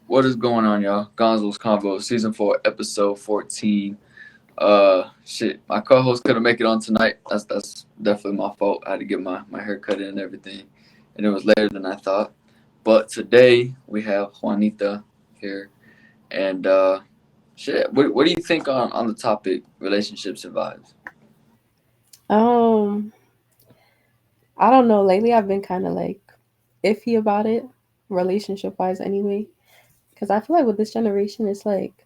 What is going on, y'all? Gonzo's Convos, season 4, episode 14. Shit, my co-host couldn't make it on tonight. That's definitely my fault. I had to get my hair cut in and everything, and it was later than I thought. But today we have Juanita here, and shit. What do you think on the topic relationships and vibes? Um, I don't know. Lately, I've been kind of like iffy about it, relationship wise, anyway. Because I feel like with this generation, it's like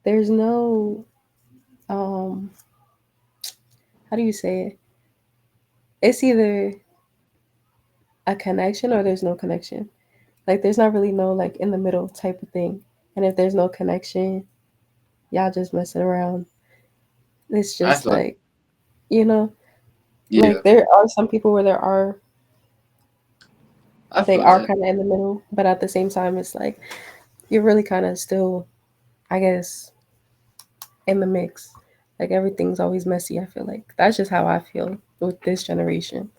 there's no, um, how do you say it? It's either a connection or there's no connection. Like, there's not really no like in the middle type of thing. And if there's no connection, y'all just messing around. It's I just feel like like, you know, yeah, like there are some people where I they feel are that. kind of in the middle, but at the same time, it's like you're really kind of still, I guess, in the mix. Like everything's always messy. I feel like that's just how I feel with this generation.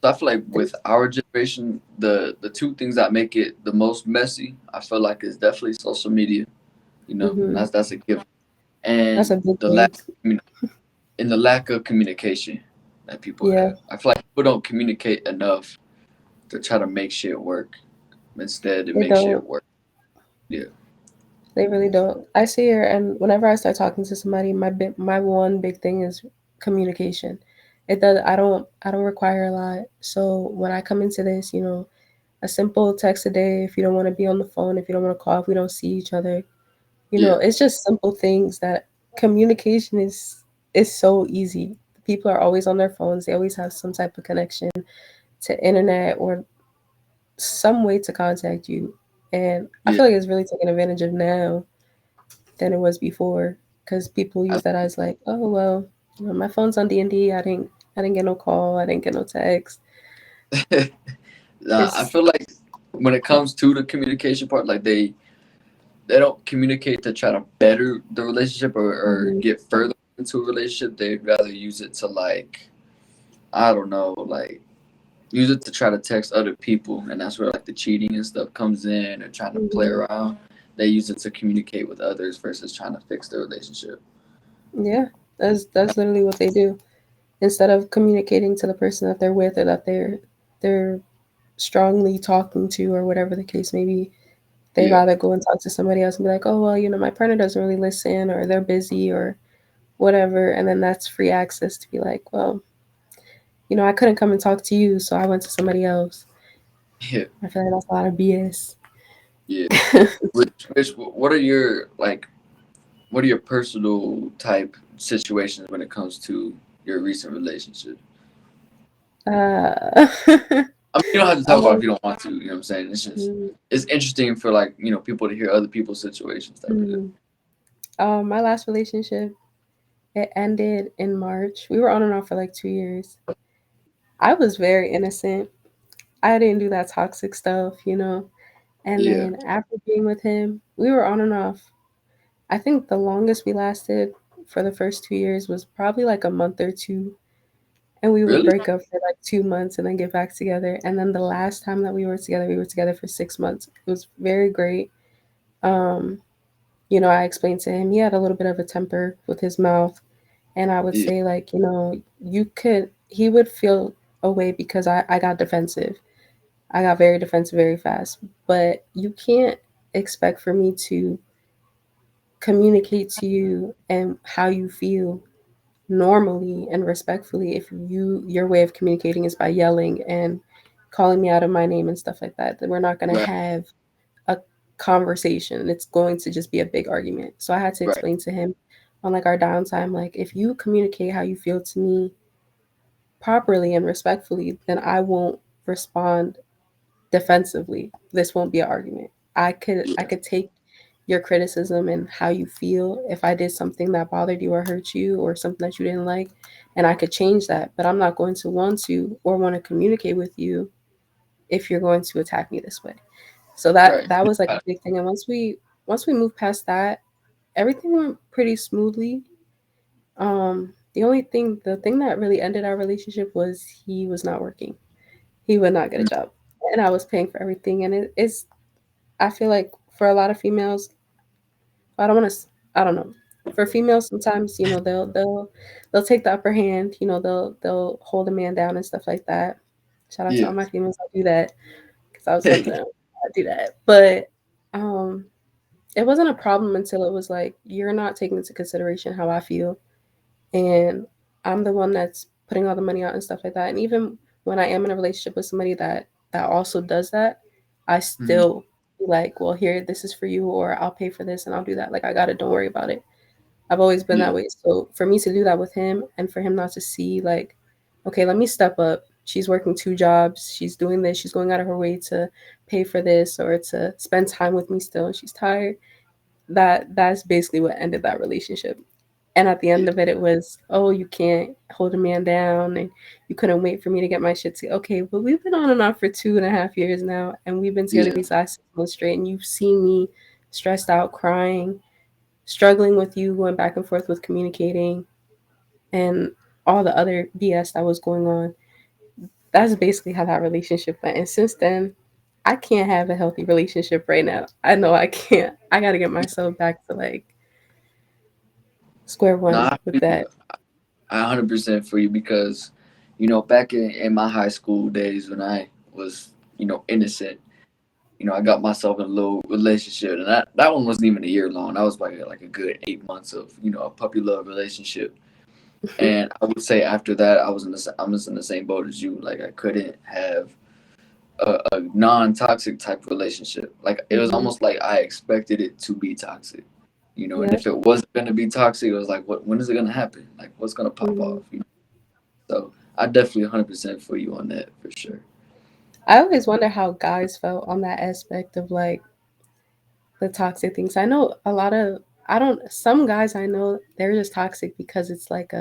So I feel like with our generation, the two things that make it the most messy, I feel like is definitely social media. Hmm. That's a given, That's and a big the lack, thing. and the lack of communication that people Yeah, have. I feel like people don't communicate enough to try to make shit work. Instead, it they makes shit don't. work. Yeah, They really don't. I see her, and whenever I start talking to somebody, my one big thing is communication. It does. I don't require a lot. So when I come into this, a simple text a day. If you don't want to be on the phone, if you don't want to call, if we don't see each other, yeah, it's just simple things that communication is so easy. People are always on their phones. They always have some type of connection to internet or some way to contact you. And I yeah. feel like it's really taken advantage of now than it was before because people I, use that as like, oh well, my phone's on D&D. I didn't get no call. I didn't get no text. I It's feel like when it comes to the communication part, like they don't communicate to try to better the relationship or mhm, get further into a relationship. They'd rather use it to like I don't know, like use it to try to text other people, and that's where like the cheating and stuff comes in, and trying to play mhm. around. They use it to communicate with others versus trying to fix the relationship. Yeah, that's literally what they do. Instead of communicating to the person that they're with or that they're strongly talking to or whatever the case may be, they Yeah, rather go and talk to somebody else and be like, oh well, my partner doesn't really listen or they're busy or whatever, and then that's free access to be like, well, I couldn't come and talk to you, so I went to somebody else. yeah, I feel like that's a lot of BS. yeah. Which what are your like? What are your personal type situations when it comes to your recent relationship? uh, I mean, you don't have to talk about it um, if you don't want to. You know what I'm saying? It's just mm, it's interesting for like people to hear other people's situations type of deal. mm. My last relationship, it ended in March. We were on and off for like 2 years. I was very innocent. I didn't do that toxic stuff. And Yeah, then after being with him, we were on and off. I think the longest we lasted for the first 2 years was probably like a month or two. And we would really? break up for like 2 months and then get back together. And then the last time that we were together for 6 months. It was very great. Um, I explained to him he had a little bit of a temper with his mouth. And I would Yeah, say, like, he would feel away because I got defensive. I got very defensive very fast. But you can't expect for me to communicate to you and how you feel normally and respectfully if your way of communicating is by yelling and calling me out of my name and stuff like that. That we're not going to right, have a conversation. It's going to just be a big argument. So I had to right. explain to him on like our downtime, like if you communicate how you feel to me properly and respectfully, then I won't respond defensively. This won't be an argument. I Yeah, could take your criticism and how you feel if I did something that bothered you or hurt you or something that you didn't like, and I could change that. But I'm not going to want to or want to communicate with you if you're going to attack me this way. So that right. that was like a big thing. And once we moved past that, everything went pretty smoothly. The thing that really ended our relationship was he was not working. He would not get a job, and I was paying for everything. And it's I feel like for a lot of females, I don't want to. I don't know. For females, sometimes they'll take the upper hand. They'll hold a man down and stuff like that. Shout out to Yeah. all my females. I do that because I was one of them. I do that, but um, it wasn't a problem until it was like you're not taking into consideration how I feel, and I'm the one that's putting all the money out and stuff like that. And even when I am in a relationship with somebody that also does that, I Mhm. still be like, well, here, this is for you, or I'll pay for this and I'll do that. Like I got it. Don't worry about it. I've always been Yeah. that way. So for me to do that with him and for him not to see like, okay, let me step up. She's working two jobs. She's doing this. She's going out of her way to pay for this or to spend time with me still. And she's tired. That's basically what ended that relationship. And at the Yeah. end of it, it was, oh, you can't hold a man down, and you couldn't wait for me to get my shit together. Okay, but we've been on and off for 2.5 years now, and we've been together Yeah. these last 6 months straight, and you've seen me stressed out, crying, struggling with you, going back and forth with communicating, and all the other BS that was going on. That's basically how that relationship went. And since then, I can't have a healthy relationship right now. I know I can't. I got to get myself back to like square No, one I with feel you. that. I 100% for you because, back in my high school days when I was, innocent, I got myself in a little relationship, and that one wasn't even a year long. That was like a good 8 months of, a puppy love relationship. And I would say after that, I'm just in the same boat as you. Like I couldn't have a non-toxic type relationship. Like it was Hmm. almost like I expected it to be toxic, and Yep. if it wasn't gonna be toxic, it was like, when is it gonna happen? Like what's gonna pop Hmm. off? So I definitely 100% for you on that for sure. I always wonder how guys felt on that aspect of like the toxic things. I know a lot of I don't some guys I know they're just toxic because it's like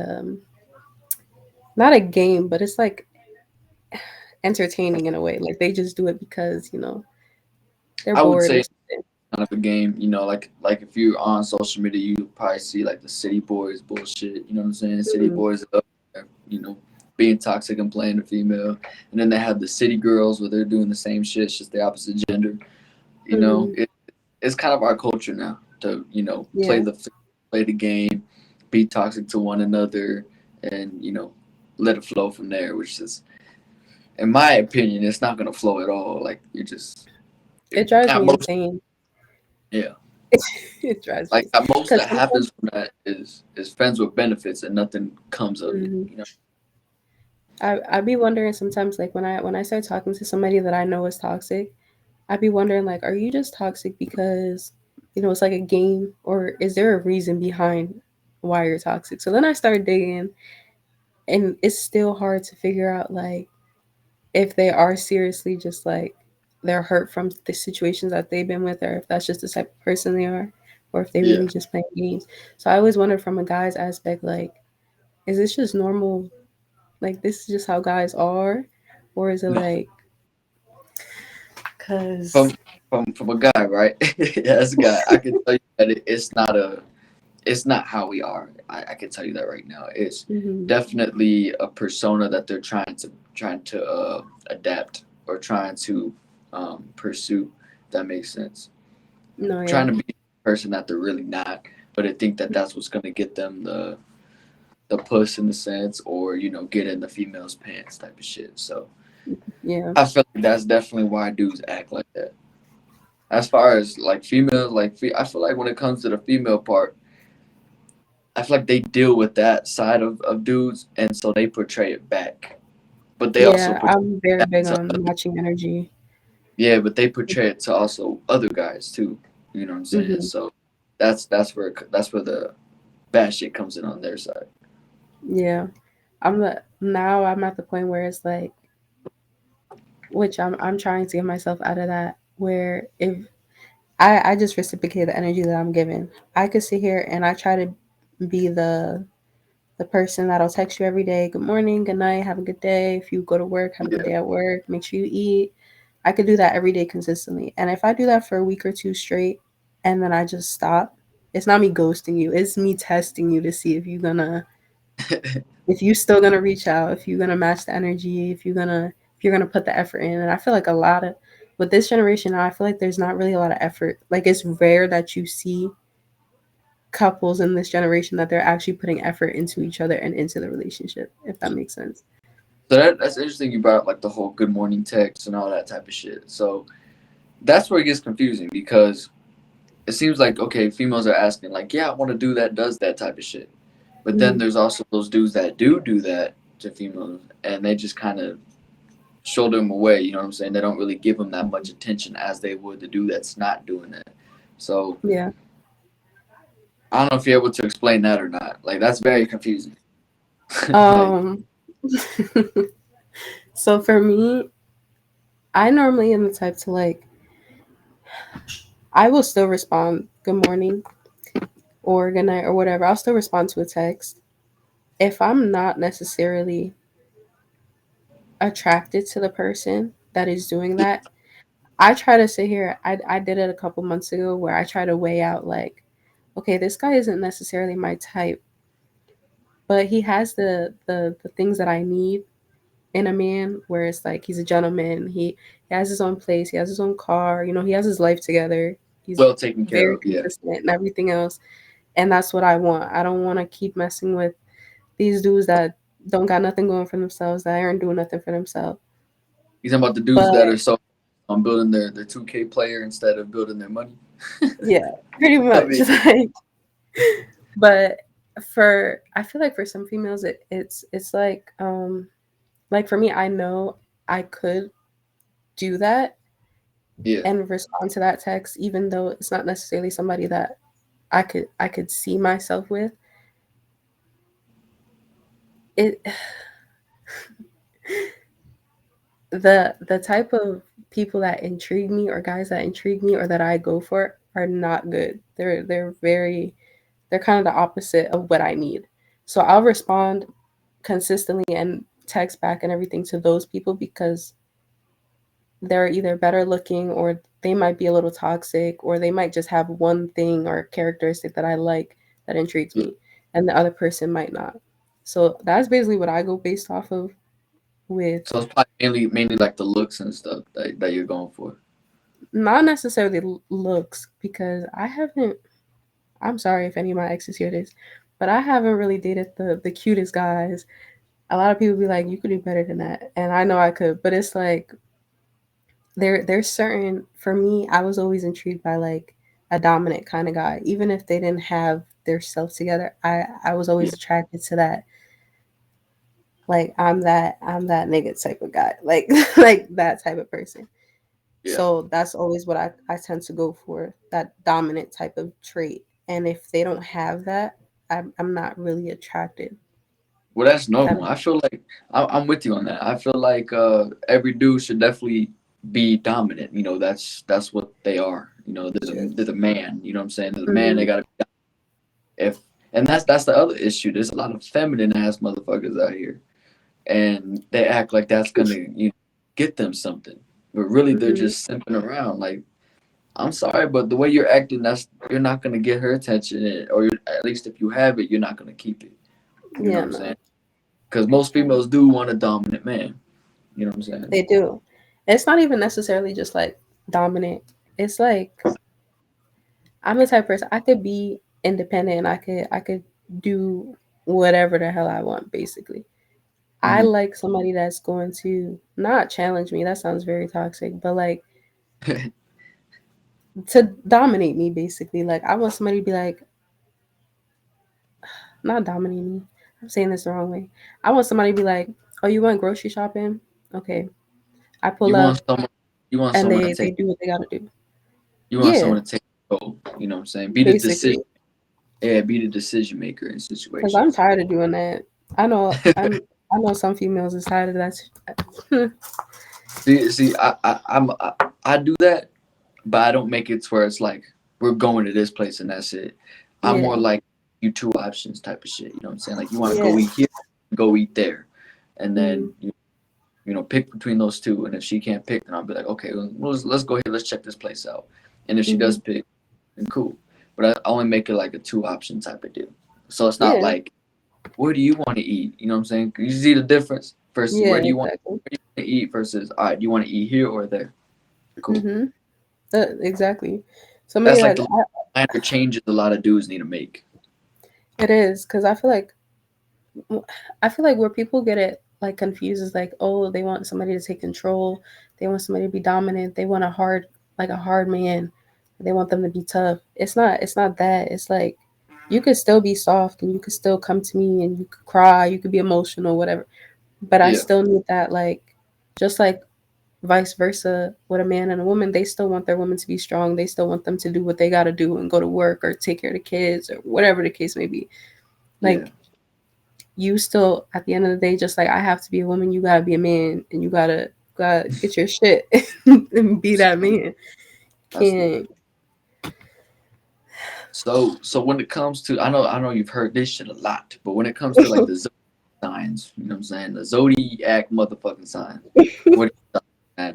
not a game, but it's like entertaining in a way. Like they just do it because, they're I would bored or say something. kind of a game, like if you're on social media, you probably see like the city boys bullshit. You know what I'm saying? City Hmm. boys up there, being toxic and playing the female, and then they have the city girls where they're doing the same shit, it's just the opposite gender. Hmm. It's kind of our culture now to Yeah. play the game, be toxic to one another, and let it flow from there. Which is, in my opinion, it's not gonna flow at all. Like you just It drives at me most, insane. yeah. It drives me Like insane. at most Because that happens from that is friends with benefits and nothing comes of it. I be wondering sometimes like when I start talking to somebody that I know is toxic, I'd be wondering like, are you just toxic because it's like a game, or is there a reason behind why you're toxic? So then I started digging, and it's still hard to figure out like if they are seriously just like they're hurt from the situations that they've been with, or if that's just the type of person they are, or if they Yeah. really just playing games. So I always wonder from a guy's aspect, like, is this just normal? Like this is just how guys are, or is it No. like because From from a guy, right? As a guy, I can tell you that it's not how we are. I can tell you that right now. It's mm-hmm. definitely a persona that they're trying to adapt or trying to pursue. If that makes sense. No, yeah. Trying to be the person that they're really not, but I think that that's what's gonna get them the puss in the sense, or get in the female's pants type of shit. So Yeah. I feel like that's definitely why dudes act like that. As far as like females, I feel like when it comes to the female part, I feel like they deal with that side of dudes, and so they portray it back. But they also Yeah, portray I'm very that big to on matching energy. yeah, but they portray it to also other guys too. You know what I'm saying? Hmm. So that's where the bad shit comes in on their side. Yeah, I'm at the point where it's like, which I'm trying to get myself out of that. Where if I just reciprocate the energy that I'm given, I could sit here and I try to be the person that'll text you every day, good morning, good night, have a good day. If you go to work, have a good Yeah. day at work. Make sure you eat. I could do that every day consistently. And if I do that for a week or two straight and then I just stop, it's not me ghosting you. It's me testing you to see if you still gonna reach out, if you're gonna match the energy, if you're gonna put the effort in. And I feel like a lot of with this generation now, I feel like there's not really a lot of effort. Like it's rare that you see couples in this generation that they're actually putting effort into each other and into the relationship, if that makes sense. So that's interesting. You brought up like the whole good morning text and all that type of shit. So that's where it gets confusing because it seems like okay, females are asking like, yeah, I want to do that, does that type of shit, but then Mm-hmm. there's also those dudes that do that to females, and they just kind of shoulder them away. You know what I'm saying? They don't really give them that much attention as they would the dude that's not doing that. So Yeah. I don't know if you're able to explain that or not. Like that's very confusing. Like Um. So for me, I normally am the type to like, I will still respond good morning or good night or whatever. I'll still respond to a text. If I'm not necessarily attracted to the person that is doing that, I try to sit here. I did it a couple months ago where I try to weigh out like, okay, this guy isn't necessarily my type, but he has the things that I need in a man, where it's like he's a gentleman, he has his own place, he has his own car, you know, he has his life together, he's well taken care very of. Yeah. consistent and everything else. And that's what I want. I don't want to keep messing with these dudes that don't got nothing going for themselves, that aren't doing nothing for themselves. He's talking about the dudes But that are so on building their 2K player instead of building their money. yeah, pretty I much. mean, But for, I feel like for some females it's like for me, I know I could do that yeah. and respond to that text even though it's not necessarily somebody that I could see myself with. It the type of people that intrigue me or guys that intrigue me or that I go for are not good. They're kind of the opposite of what I need. So I'll respond consistently and text back and everything to those people because they're either better looking or they might be a little toxic or they might just have one thing or characteristic that I like that intrigues Yeah. me and the other person might not. So that's basically what I go based off of with So it's probably mainly like the looks and stuff that you're going for. not necessarily looks because I haven't, I'm sorry if any of my exes hear this, but I haven't really dated the cutest guys. A lot of people be like, you could do better than that. And I know I could, but it's like there's certain, for me, I was always intrigued by like a dominant kind of guy. Even if they didn't have their self together, I was Yeah. always attracted to that. Like I'm that nigga type of guy. Like like that type of person. Yeah. So that's always what I tend to go for, that dominant type of trait. And if they don't have that, I'm not really attracted. Well, that's If that normal. makes I feel like I'm with you on that. I feel like every dude should definitely be dominant. You know, that's what they are. You know, sense. they're the man. You know what I'm saying? They're the man. They Mhm. gotta be if and that's the other issue. There's a lot of feminine ass motherfuckers out here, and they act like that's gonna get them something, but really they're Mhm. just simping around. Like I'm sorry, but the way you're acting, that's you're not gonna get her attention, or at least if you have it, you're not gonna keep it. You know Yeah, what I'm saying? no, Because most females do want a dominant man. You know what I'm saying? they do. It's not even necessarily just like dominant. It's like I'm the type of person, I could be independent and I could do whatever the hell I want basically. I Hmm. like somebody that's going to not challenge me. That sounds very toxic, but like to dominate me basically. Like I want somebody to be like, not dominate me. I'm saying this the wrong way. I want somebody to be like, "Oh, you went grocery shopping? Okay." I pull you want up someone. You want and someone to they take. do what they gotta do. You want Yeah, someone to take control. You know what I'm saying? Be the decision. basically. Yeah, be the decision maker in Because I'm situations. tired of doing that. I know I'm. I know some females is tired of that. See, I do that, but I don't make it to where it's like we're going to this place and that's it. I'm more Yeah, like you two options type of shit. You know what I'm saying? Like you want to yeah. go eat here, go eat there, and Mm, then pick between those two. And if she can't pick, then I'll be like, okay, well, let's go ahead, let's check this place out. And if she hmm. does pick, then cool. But I only make it like a two option type of deal. So it's not Yeah, like where do you want to eat? You know what I'm saying? You see the difference versus yeah, where do you want exactly. to eat versus all right, do you want to eat here or there? Cool. Exactly. Somebody That's like that the minor changes a lot of dudes need to make. it is because I feel like where people get it like confused is like, oh, they want somebody to take control, they want somebody to be dominant, they want a hard man, they want them to be tough. It's not that. It's like you could still be soft and you could still come to me and you could cry, you could be emotional, whatever. But I Yeah. still need that like just like vice versa with a man and a woman, they still want their women to be strong. They still want them to do what they gotta do and go to work or take care of the kids or whatever the case may be. Yeah. Like you still at the end of the day, just like I have to be a woman, you gotta be a man and you gotta get your shit and be that man. Absolutely. Can't So when it comes to, I know you've heard this shit a lot, but when it comes to like the signs, you know what I'm saying, the zodiac motherfucking signs. What do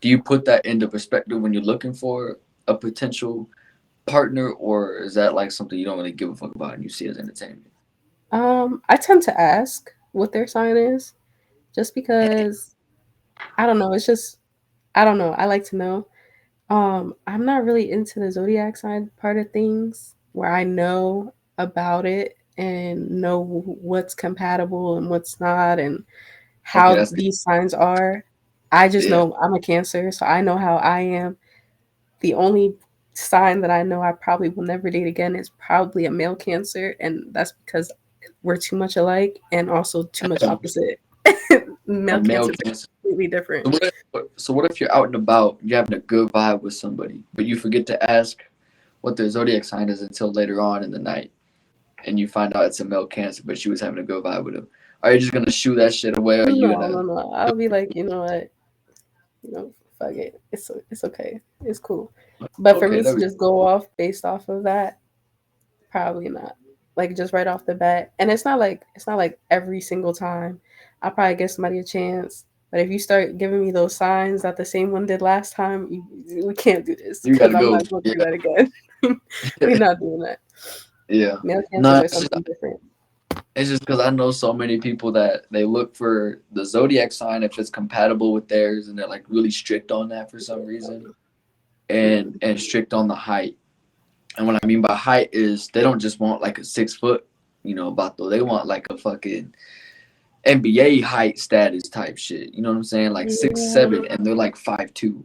you put that into perspective when you're looking for a potential partner, or is that like something you don't really give a fuck about and you see as entertainment? I tend to ask what their sign is just because I don't know, it's just I don't know. I like to know. I'm not really into the zodiac sign part of things where I know about it and know what's compatible and what's not and Okay, how that's good. these signs are. I just Yeah. know I'm a Cancer, so I know how I am. The only sign that I know I probably will never date again is probably a male Cancer, and that's because we're too much alike and also too much opposite. A Male male Cancers are Cancer. completely different. So what if you're out and about, you're having a good vibe with somebody, but you forget to ask what their zodiac sign is until later on in the night, and you find out it's a male Cancer, but she was having a good vibe with him? Are you just gonna shoo that shit away? Or are you No, no, gonna? no. I'll be like, you know what? Fuck it. It's okay. It's cool. But for Okay, me there to we go. just go off based off of that, probably not. Like just right off the bat. And it's not like every single time. I'll probably give somebody a chance. But if you start giving me those signs that the same one did last time, we can't do this You because gotta I'm go. not going Yeah, through that again. We're not doing that. yeah. Male cancers No, are something different. it's just because I know so many people that they look for the zodiac sign if it's compatible with theirs, and they're like really strict on that for some reason, and strict on the height. And what I mean by height is they don't just want like a 6 foot, bato. They want like a fucking NBA height status type shit. You know what I'm saying? Like six Yeah. seven, and they're like 5'2".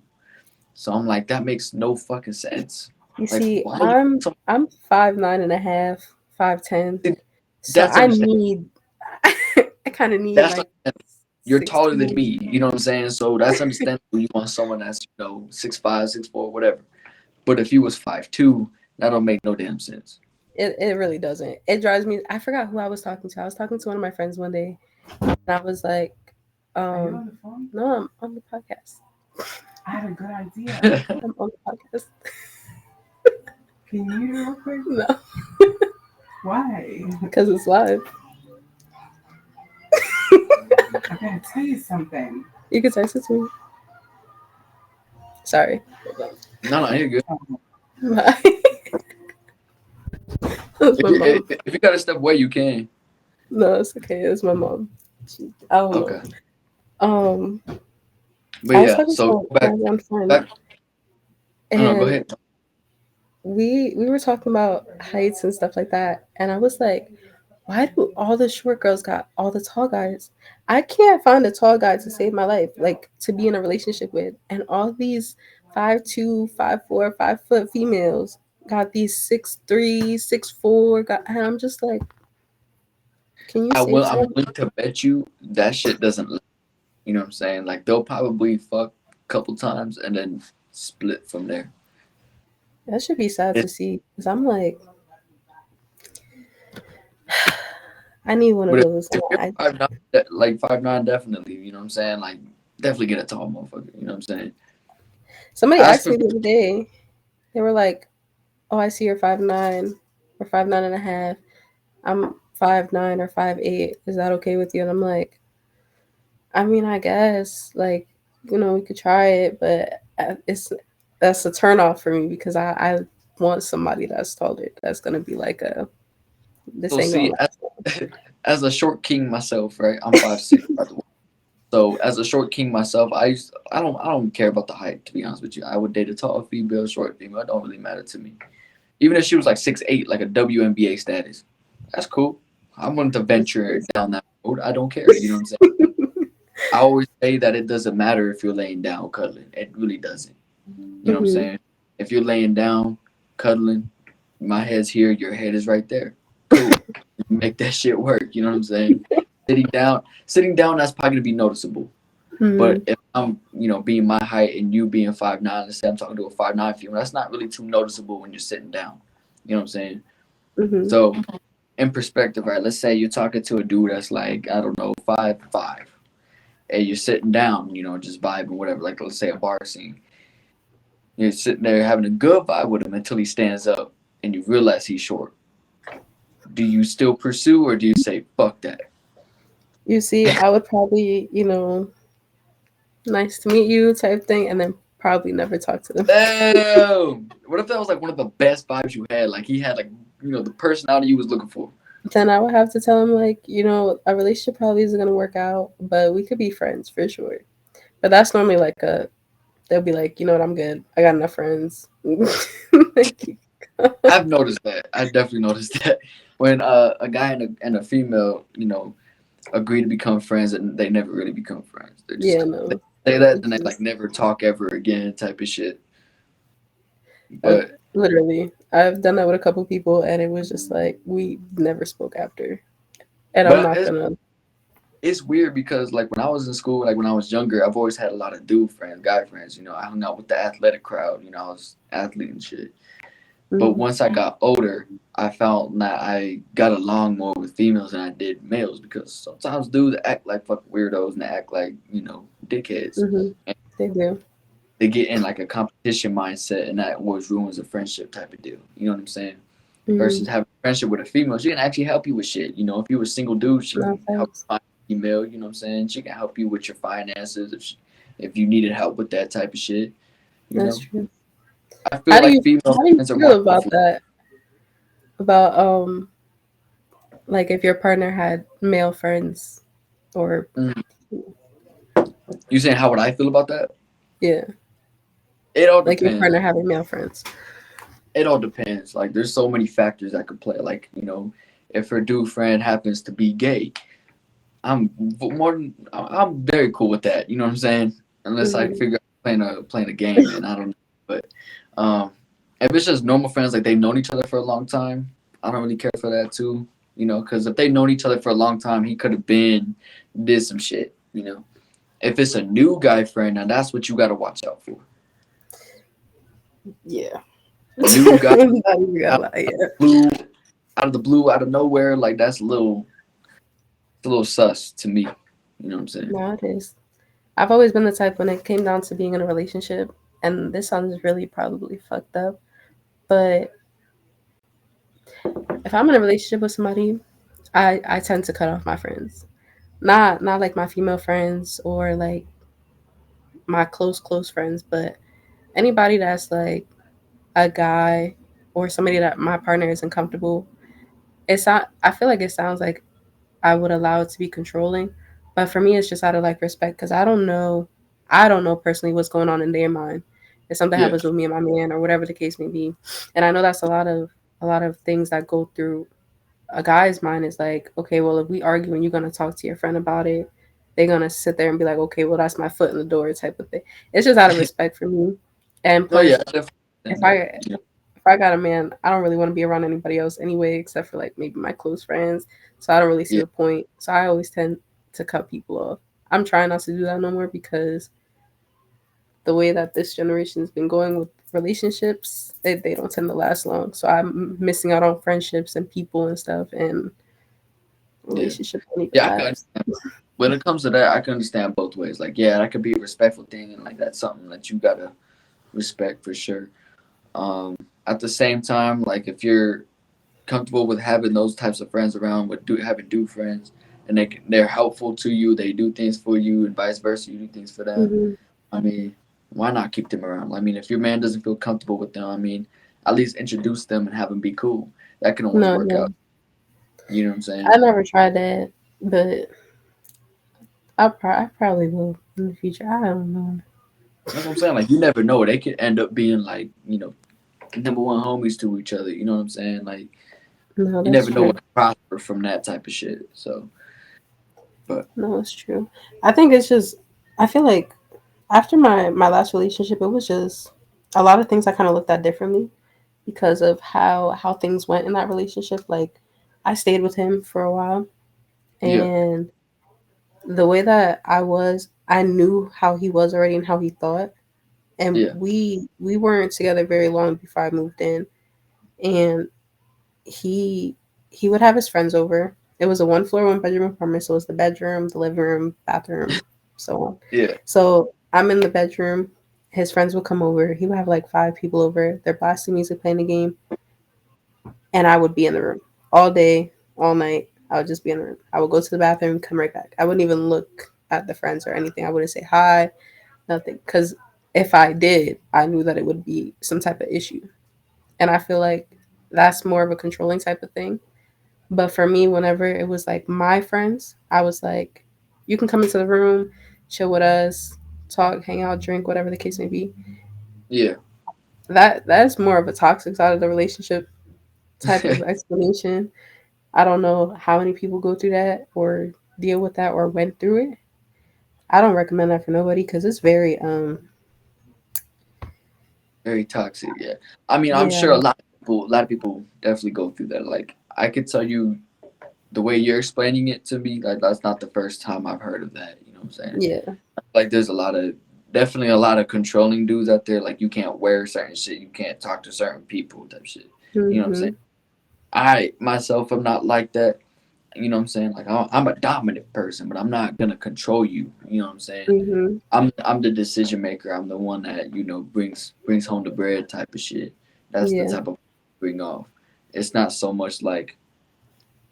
So I'm like, that makes no fucking sense. You Like, see, why would I'm you? I'm 5'9.5", 5'10". So That's I understandable. need I kind of need That's like understandable. You're taller than 6'2". me. You know what I'm saying? So that's understandable. You want someone that's 6'5", 6'4", whatever. But if you was 5'2", that don't make no damn sense. It really doesn't. It drives me. I forgot who I was talking to. I was talking to one of my friends one day, and I was like, Are you on the phone? "No, I'm on the podcast. I had a good idea. I'm on the podcast." Can you hear real quick? No, Why? because it's live. I gotta tell you something. You can text it to me. Sorry. No, you're good. Bye. That's If my you mom. if you gotta step away, you can. No, it's okay. It's my mom. I don't know. Okay. Um, But I was yeah, talking so to go back. my friend, Back. No, go and ahead. we were talking about heights and stuff like that, and I was like, why do all the short girls got all the tall guys? I can't find a tall guy to save my life, like to be in a relationship with, and all these 5'2", 5'4", 5 foot females got these 6'3", 6'4", and I'm just like, can you save I'm some? willing to bet you that shit doesn't. You know what I'm saying? Like they'll probably fuck a couple times and then split from there. That should be sad It, to see, because I'm like, I need one of but those. if you're I, 5'9", like 5'9", definitely. You know what I'm saying? Like definitely get a tall motherfucker. You know what I'm saying? Somebody Ask asked for me the other day, they were like, oh, I see you're 5'9" or 5'9.5". I'm 5'9" or 5'8". Is that okay with you? And I'm like, I mean, I guess, like, we could try it, but that's a turn off for me because I want somebody that's taller. That's gonna be like this so ain't gonna see last. as a short king myself, right? I'm 5'6", by the way. So as a short king myself, I don't care about the height, to be honest with you. I would date a tall female, short female. It don't really matter to me. Even if she was like 6'8", like a WNBA status, that's cool. I'm willing to venture down that road. I don't care. You know what I'm saying? I always say that it doesn't matter if you're laying down cuddling. It really doesn't. You know what I'm Mm-hmm. saying? If you're laying down cuddling, my head's here, your head is right there. Cool. Make that shit work. You know what I'm saying? Sitting down, that's probably gonna be noticeable. Mm-hmm. But if I'm, being my height and you being 5'9", let's say I'm talking to a 5'9" female, that's not really too noticeable when you're sitting down. You know what I'm saying? Mm-hmm. So in perspective, right? Let's say you're talking to a dude that's like, I don't know, 5'5", and you're sitting down, just vibing, whatever. Like let's say a bar scene. You're sitting there having a good vibe with him until he stands up and you realize he's short. Do you still pursue or do you say fuck that? You see, I would probably, nice to meet you type thing, and then probably never talk to them. Damn. What if that was like one of the best vibes you had? Like he had like the personality you was looking for. Then I would have to tell him like, a relationship probably isn't gonna work out, but we could be friends for sure. But that's normally like they'll be like, you know what, I'm good. I got enough friends. Like, I've noticed that. I definitely noticed that when a guy and a female, agree to become friends and they never really become friends. They yeah, just they no. say that It's and they like just never talk ever again type of shit. uh, But literally. I've done that with a couple people and it was just like we never spoke after. And I'm but not it's gonna it's weird because like when I was in school, like when I was younger, I've always had a lot of dude friends, guy friends. I hung out with the athletic crowd. I was athlete and shit. But mm, once I got older, I found that I got along more with females than I did males because sometimes dudes act like fucking weirdos and they act like, dickheads. mm-hmm. And They do. they get in like a competition mindset and that always ruins a friendship type of deal. You know what I'm saying? Mm-hmm. Versus having a friendship with a female, she can actually help you with shit. If you're a single dude, she No can help thanks. you find a female, you know what I'm saying? She can help you with your finances if you needed help with that type of shit, you That's know? true. I feel like female How do you friends are more feel about helpful. that? About like if your partner had male friends or Mm. You saying how would I feel about that? yeah, It all like your depends. partner having male friends. It all depends. Like there's so many factors that could play. Like, if her dude friend happens to be gay, I'm very cool with that. You know what I'm saying? Unless I Mm-hmm. figure out playing a game, and I don't know. But um, if it's just normal friends, like they've known each other for a long time, I don't really care for that too. Because if they've known each other for a long time, he could have been did some shit. If it's a new guy friend, now that's what you got to watch out for. Yeah. New guy I'm not even gonna out lie. of Yeah. the blue, out of the blue, out of nowhere, like that's a little sus to me. You know what I'm saying? No, it is. I've always been the type when it came down to being in a relationship, and this sounds really probably fucked up, but if I'm in a relationship with somebody, I tend to cut off my friends. Not like my female friends or like my close friends, but anybody that's like a guy or somebody that my partner isn't comfortable. It's not. I feel like it sounds like I would allow it to be controlling, but for me, it's just out of like respect because I don't know. I don't know personally what's going on in their mind. If something Yeah. happens with me and my man or whatever the case may be, and I know that's a lot of things that go through a guy's mind is like, okay, well, if we argue and you're gonna talk to your friend about it, they're gonna sit there and be like, okay, well, that's my foot in the door type of thing. It's just out of respect for me. And No, yeah, plus, I definitely if understand I that. Yeah. if I got a man, I don't really want to be around anybody else anyway, except for like maybe my close friends. So I don't really see Yeah. the point. So I always tend to cut people off. I'm trying not to do that no more because the way that this generation has been going with relationships, they don't tend to last long. So I'm missing out on friendships and people and stuff, and Yeah. relationships don't even Yeah, I can last. understand. When it comes to that, I can understand both ways. Like, yeah, that could be a respectful thing, and like that's something that you gotta respect for sure. Um, at the same time, like if you're comfortable with having those types of friends around, with having dude friends, and they're helpful to you, they do things for you, and vice versa, you do things for them. Hmm. I mean, why not keep them around? I mean, if your man doesn't feel comfortable with them, I mean, at least introduce them and have them be cool. That can only No, work no, out. You know what I'm saying? I never tried that, but I probably will in the future. I don't know. That's what I'm saying. Like you never know. They could end up being like, number one homies to each other. You know what I'm saying? Like No, you that's never know what true. could prosper from that type of shit. So, but No, it's true. I think it's just. I feel like after my last relationship, it was just a lot of things I kind of looked at differently because of how things went in that relationship. Like, I stayed with him for a while, yeah, and the way that I was, I knew how he was already and how he thought, and yeah, we weren't together very long before I moved in, and he he would have his friends over. It was a one floor, one bedroom apartment, so it was the bedroom, the living room, bathroom, so on. yeah, So I'm in the bedroom. His friends would come over. He would have like 5 people over. They're blasting music, playing the game, and I would be in the room all day, all night. I would just be in the room. I would go to the bathroom, come right back. I wouldn't even look at the friends or anything. I wouldn't say hi, nothing. Because if I did, I knew that it would be some type of issue. And I feel like that's more of a controlling type of thing. But for me, whenever it was like my friends, I was like, you can come into the room, chill with us, talk, hang out, drink, whatever the case may be. yeah. That's more of a toxic side of the relationship type of explanation. I don't know how many people go through that or deal with that or went through it. I don't recommend that for nobody because it's very Very toxic. Yeah. I mean, I'm yeah, sure a lot of people definitely go through that. Like I could tell you the way you're explaining it to me, like that's not the first time I've heard of that. You know what I'm saying? yeah. Like there's definitely a lot of controlling dudes out there. Like you can't wear certain shit, you can't talk to certain people, type shit. You know what I'm saying? Mhm. I myself am not like that. You know what I'm saying? Like I'm a dominant person, but I'm not gonna control you. You know what I'm saying? Mhm. I'm the decision maker. I'm the one that brings home the bread type of shit. That's the Yeah. type of bring off. It's not so much like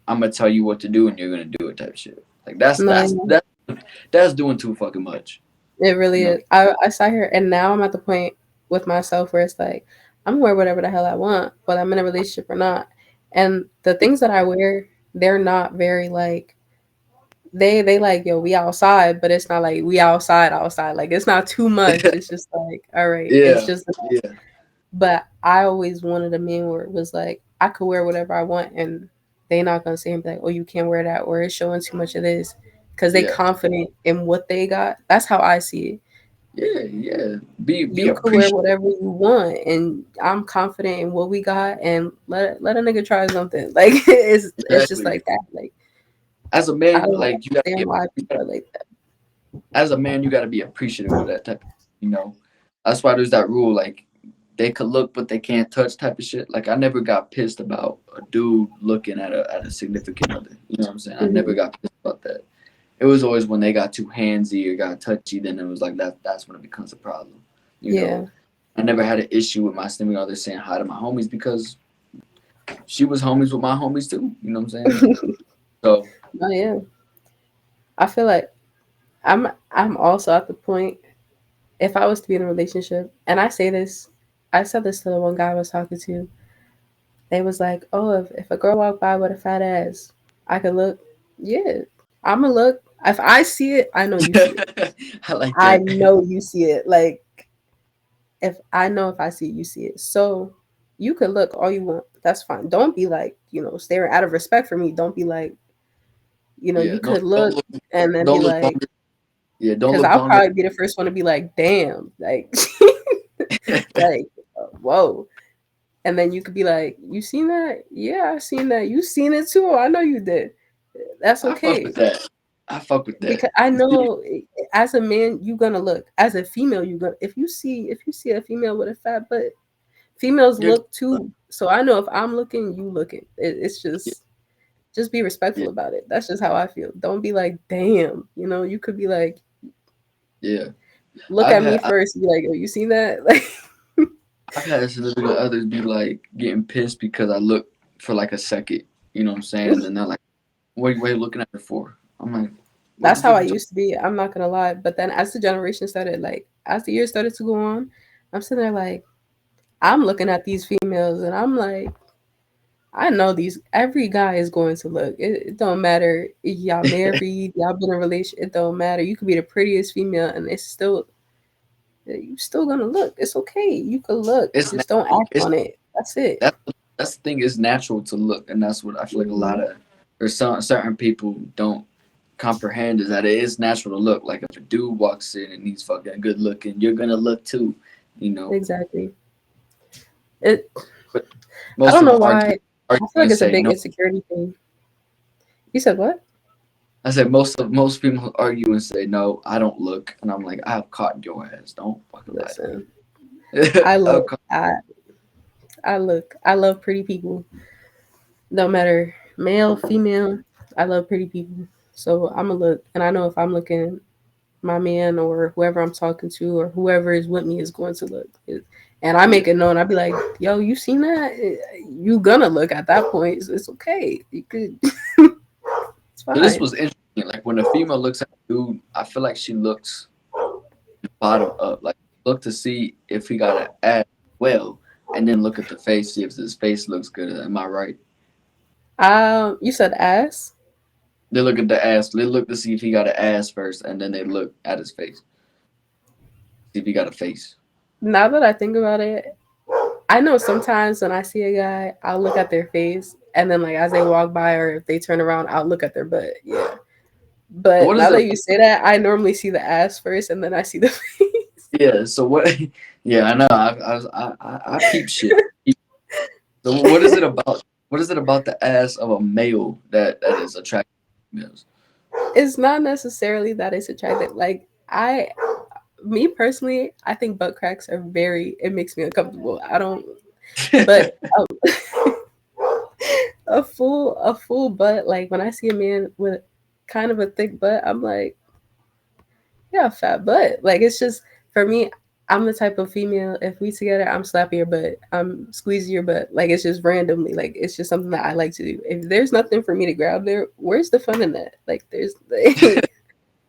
I'm gonna tell you what to do and you're gonna do it type shit. Like that's No, that's yeah. that that's doing too fucking much. It You really know? is. I sat here and now I'm at the point with myself where it's like I'm gonna wear whatever the hell I want, whether I'm in a relationship or not. And the things that I wear, they're not very like they like, yo, we outside, but it's not like we outside. Like it's not too much. It's just like, all right, it's Yeah, just yeah, but I always wanted a man where it was like I could wear whatever I want and they not gonna say and be like, oh, you can't wear that or it's showing too much of this. Cause they yeah, confident in what they got. That's how I see it. yeah, yeah. Be You could wear appreciative. whatever you want and I'm confident in what we got and let a nigga try something. Like it's just Exactly. like that. Like As a I man, don't like understand why people are like that. as a man, you gotta be appreciative of that type. That's why there's that rule. Like they could look, but they can't touch type of shit. Like I never got pissed about a dude looking at a significant other. You know what I'm saying? I never Hmm. got pissed about that. It was always when they got too handsy or got touchy, then it was like that's when it becomes a problem. You know, Yeah. I never had an issue with my significant other saying hi to my homies because she was homies with my homies too. You know what I'm saying? So Oh yeah. I feel like I'm also at the point if I was to be in a relationship, and I say this, I said this to the one guy I was talking to. They was like, "Oh, if a girl walked by with a fat ass, I could look. Yeah, I'ma look. If I see it, I know you see it. I like I that. know you see it. Like if I know if I see it, you see it. So you could look all you want. That's fine. Don't be like staring out of respect for me. Don't be like Yeah, you could look and then be don't look like, vulgar. Yeah, don't because look I'll vulgar. probably be the first one to be like, damn, like like whoa. And then you could be like, "You seen that? Yeah, I seen that. You seen it too. I know you did. That's I fuck okay with that. I fuck with that. because I See, know as a man, you gonna look. As a female, you gonna if you see a female with a fat butt, females you're look too. So I know if I'm looking, you looking. It's yeah, just be yeah, respectful about it. That's just how I feel. Don't be like, damn. You could be like, yeah. look I've at me had first. Be like, oh, you seen that? Like, I've had significant others be like getting pissed because I look for like a second. You know what I'm saying? And then they're like, what are you looking at it for?" I'm like, "What the that's how fuck I you talking?" used to be. I'm not gonna lie. But then as the generation started, like as the years started to go on, I'm sitting there like I'm looking at these females and I know every guy is going to look. It don't matter if y'all married, y'all been in a relation. It don't matter. You could be the prettiest female, and it's still you still gonna look. It's okay. You could look. It's Just don't natural. act on it. That's it. That's the thing. It's natural to look, and that's what I feel like a lot Mhm. of or some certain people don't comprehend is that it is natural to look. Like if a dude walks in and he's fucking good looking, you're gonna look too. You know, Exactly. It. but I most don't know people why. argue I feel like and it's a say big no. insecurity thing. You said what? I said most people argue and say no. I don't look, and I'm like I've caught your ass. Don't fucking lie Listen, to me. I I've look. caught, I look. I love pretty people. No matter male, female. I love pretty people. So I'm gonna look, and I know if I'm looking, my man or whoever I'm talking to or whoever is with me is going to look. And I yeah. make it known. I'd be like, "Yo, you seen that? You gonna look at that point? It's okay. You could. It's So this fine." was interesting. Like when a female looks at a dude, I feel like she looks bottom up. Like look to see if he got an ass well, and then look at the face, see if his face looks good. Am I right? You said ass. They look at the ass. They look to see if he got an ass first, and then they look at his face, see if he got a face. Now that I think about it, I know sometimes when I see a guy, I'll look at their face, and then like as they walk by or if they turn around, I'll look at their butt. Yeah. So But what is now it? that you say that, I normally see the ass first, and then I see the face. Yeah. So what? Yeah, I know. I peep shit. So what is it about? What is it about the ass of a male that is attractive to females? It's not necessarily that it's attractive. Like me personally, I think butt cracks are it makes me uncomfortable. I don't, but a full butt. Like when I see a man with kind of a thick butt, I'm like, yeah, fat butt. Like it's just for me. I'm the type of female. If we together, I'm slapping your butt. I'm squeezing your butt. Like it's just randomly. Like it's just something that I like to do. If there's nothing for me to grab there, where's the fun in that? Like there's like,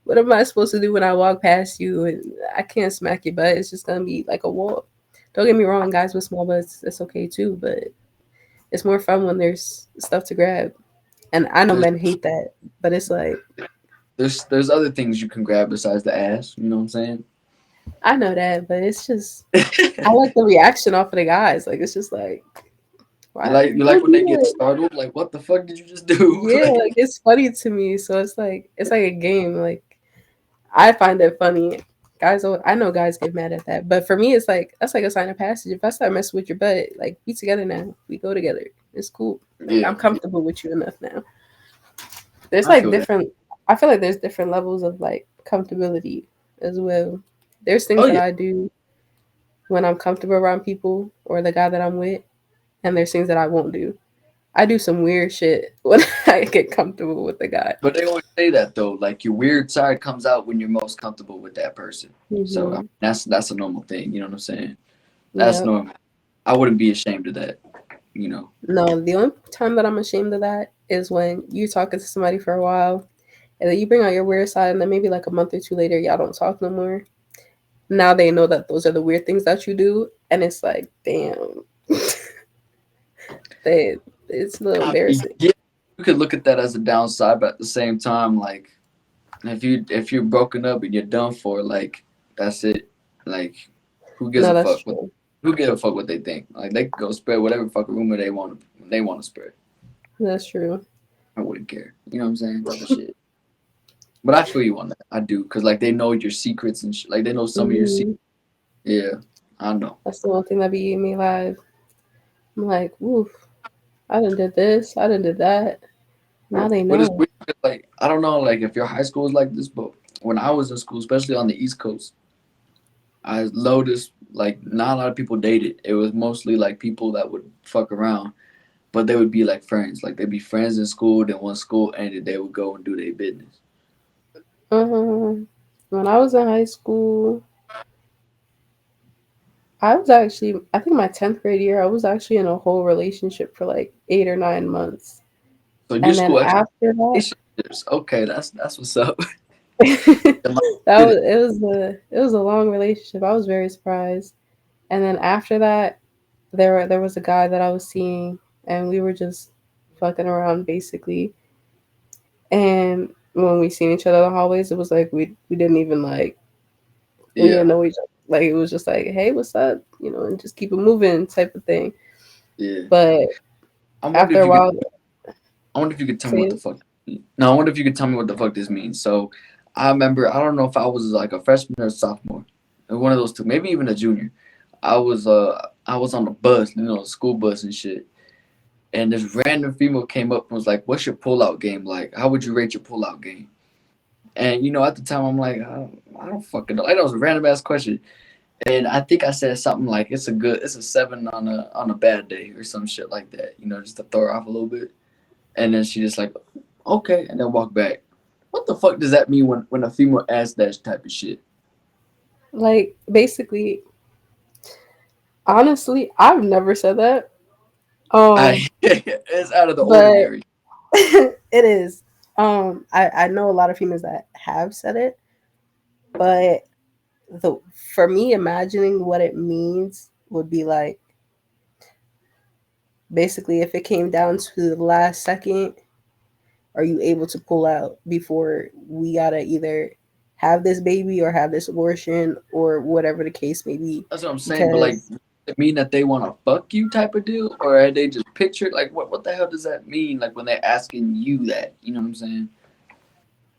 what am I supposed to do when I walk past you and I can't smack your butt? It's just gonna be like a wall. Don't get me wrong, guys with small butts, that's okay too. But it's more fun when there's stuff to grab. And I know There's men hate that, but it's like there's other things you can grab besides the ass. You know what I'm saying? I know that, but it's just I like the reaction off of the guys. Like it's just like, You why like you don't like when they do get it? startled, like what the fuck did you just do? Yeah, Like, like it's funny to me. So it's like a game. Like I find it funny. I know guys get mad at that, but for me, it's like that's like a sign of passage. If I start messing with your butt, like we together now, we go together. It's cool. Like yeah, I'm comfortable with you enough now. There's I like feel that. different. I feel like there's different levels of like comfortability as well. There's Oh things that yeah, I do when I'm comfortable around people or the guy that I'm with, and there's things that I won't do. I do some weird shit when I get comfortable with the guy. but they always say that though. Like your weird side comes out when you're most comfortable with that person. So I Hmm. mean, that's a normal thing. You know what I'm saying? That's Yeah. normal. I wouldn't be ashamed of that. You know. No, the only time that I'm ashamed of that is when you're talking to somebody for a while and then you bring out your weird side and then maybe like a month or two later y'all don't talk no more. Now they know that those are the weird things that you do and it's like, damn. they it's a little I mean, embarrassing. yeah, you could look at that as a downside, but at the same time, like if you're broken up and you're done for, like that's it. Like who gives No, a that's fuck? true. Who gives a fuck what they think? Like they could go spread whatever fucking rumor they want to spread. That's true. I wouldn't care. You know what I'm saying? But shit. But I feel you on that. I do, cause like they know your secrets and shit. Like they know some of your secrets. Hmm. Yeah, I know. That's the one thing that be eating me alive. I'm like, oof, I done did this, I done did that. Now they But it's know. weird. Like I don't know. Like if your high school is like this, but when I was in school, especially on the East Coast, I noticed like not a lot of people dated. It was mostly like people that would fuck around, but they would be like friends. Like they'd be friends in school. Then once school ended, they would go and do their business. When I was in high school, I was actually, I think my 10th grade year, I was actually in a whole relationship for like 8 or 9 months. So your And then school actually after that, relationships. Okay, that's what's up. that Did was it. it was a long relationship. I was very surprised. And then after that, there was a guy that I was seeing, and we were just fucking around basically. And when we seen each other in the hallways, it was like we didn't even like we Yeah, didn't know each other. Like it was just like, hey, what's up? And just keep it moving type of thing. yeah. But I wonder after if a you could. while, I wonder if you could tell me what the say, fuck. No, I wonder if you could tell me what the fuck this means. So, I remember. I don't know if I was like a freshman or a sophomore, or one of those two. Maybe even a junior. I was on the bus, the school bus and shit. And this random female came up and was like, "What's your pullout game like? How would you rate your pullout game?" And at the time, I'm like, I don't fucking know. Like, that was a random ass question. And I think I said something like, it's a 7 on a bad day or some shit like that. Just to throw her off a little bit. And then she just like, okay, and then walk back. What the fuck does that mean when a female asks that type of shit? like basically, honestly, I've never said that. It's out of the But ordinary. it is. I know a lot of females that have said it, but the for me, imagining what it means would be like basically if it came down to the last second, are you able to pull out before we gotta either have this baby or have this abortion or whatever the case may be? That's what I'm saying. But like, Because does it mean that they want to fuck you type of deal, or are they just pictured? Like, what the hell does that mean? Like when they're asking you that, you know what I'm saying?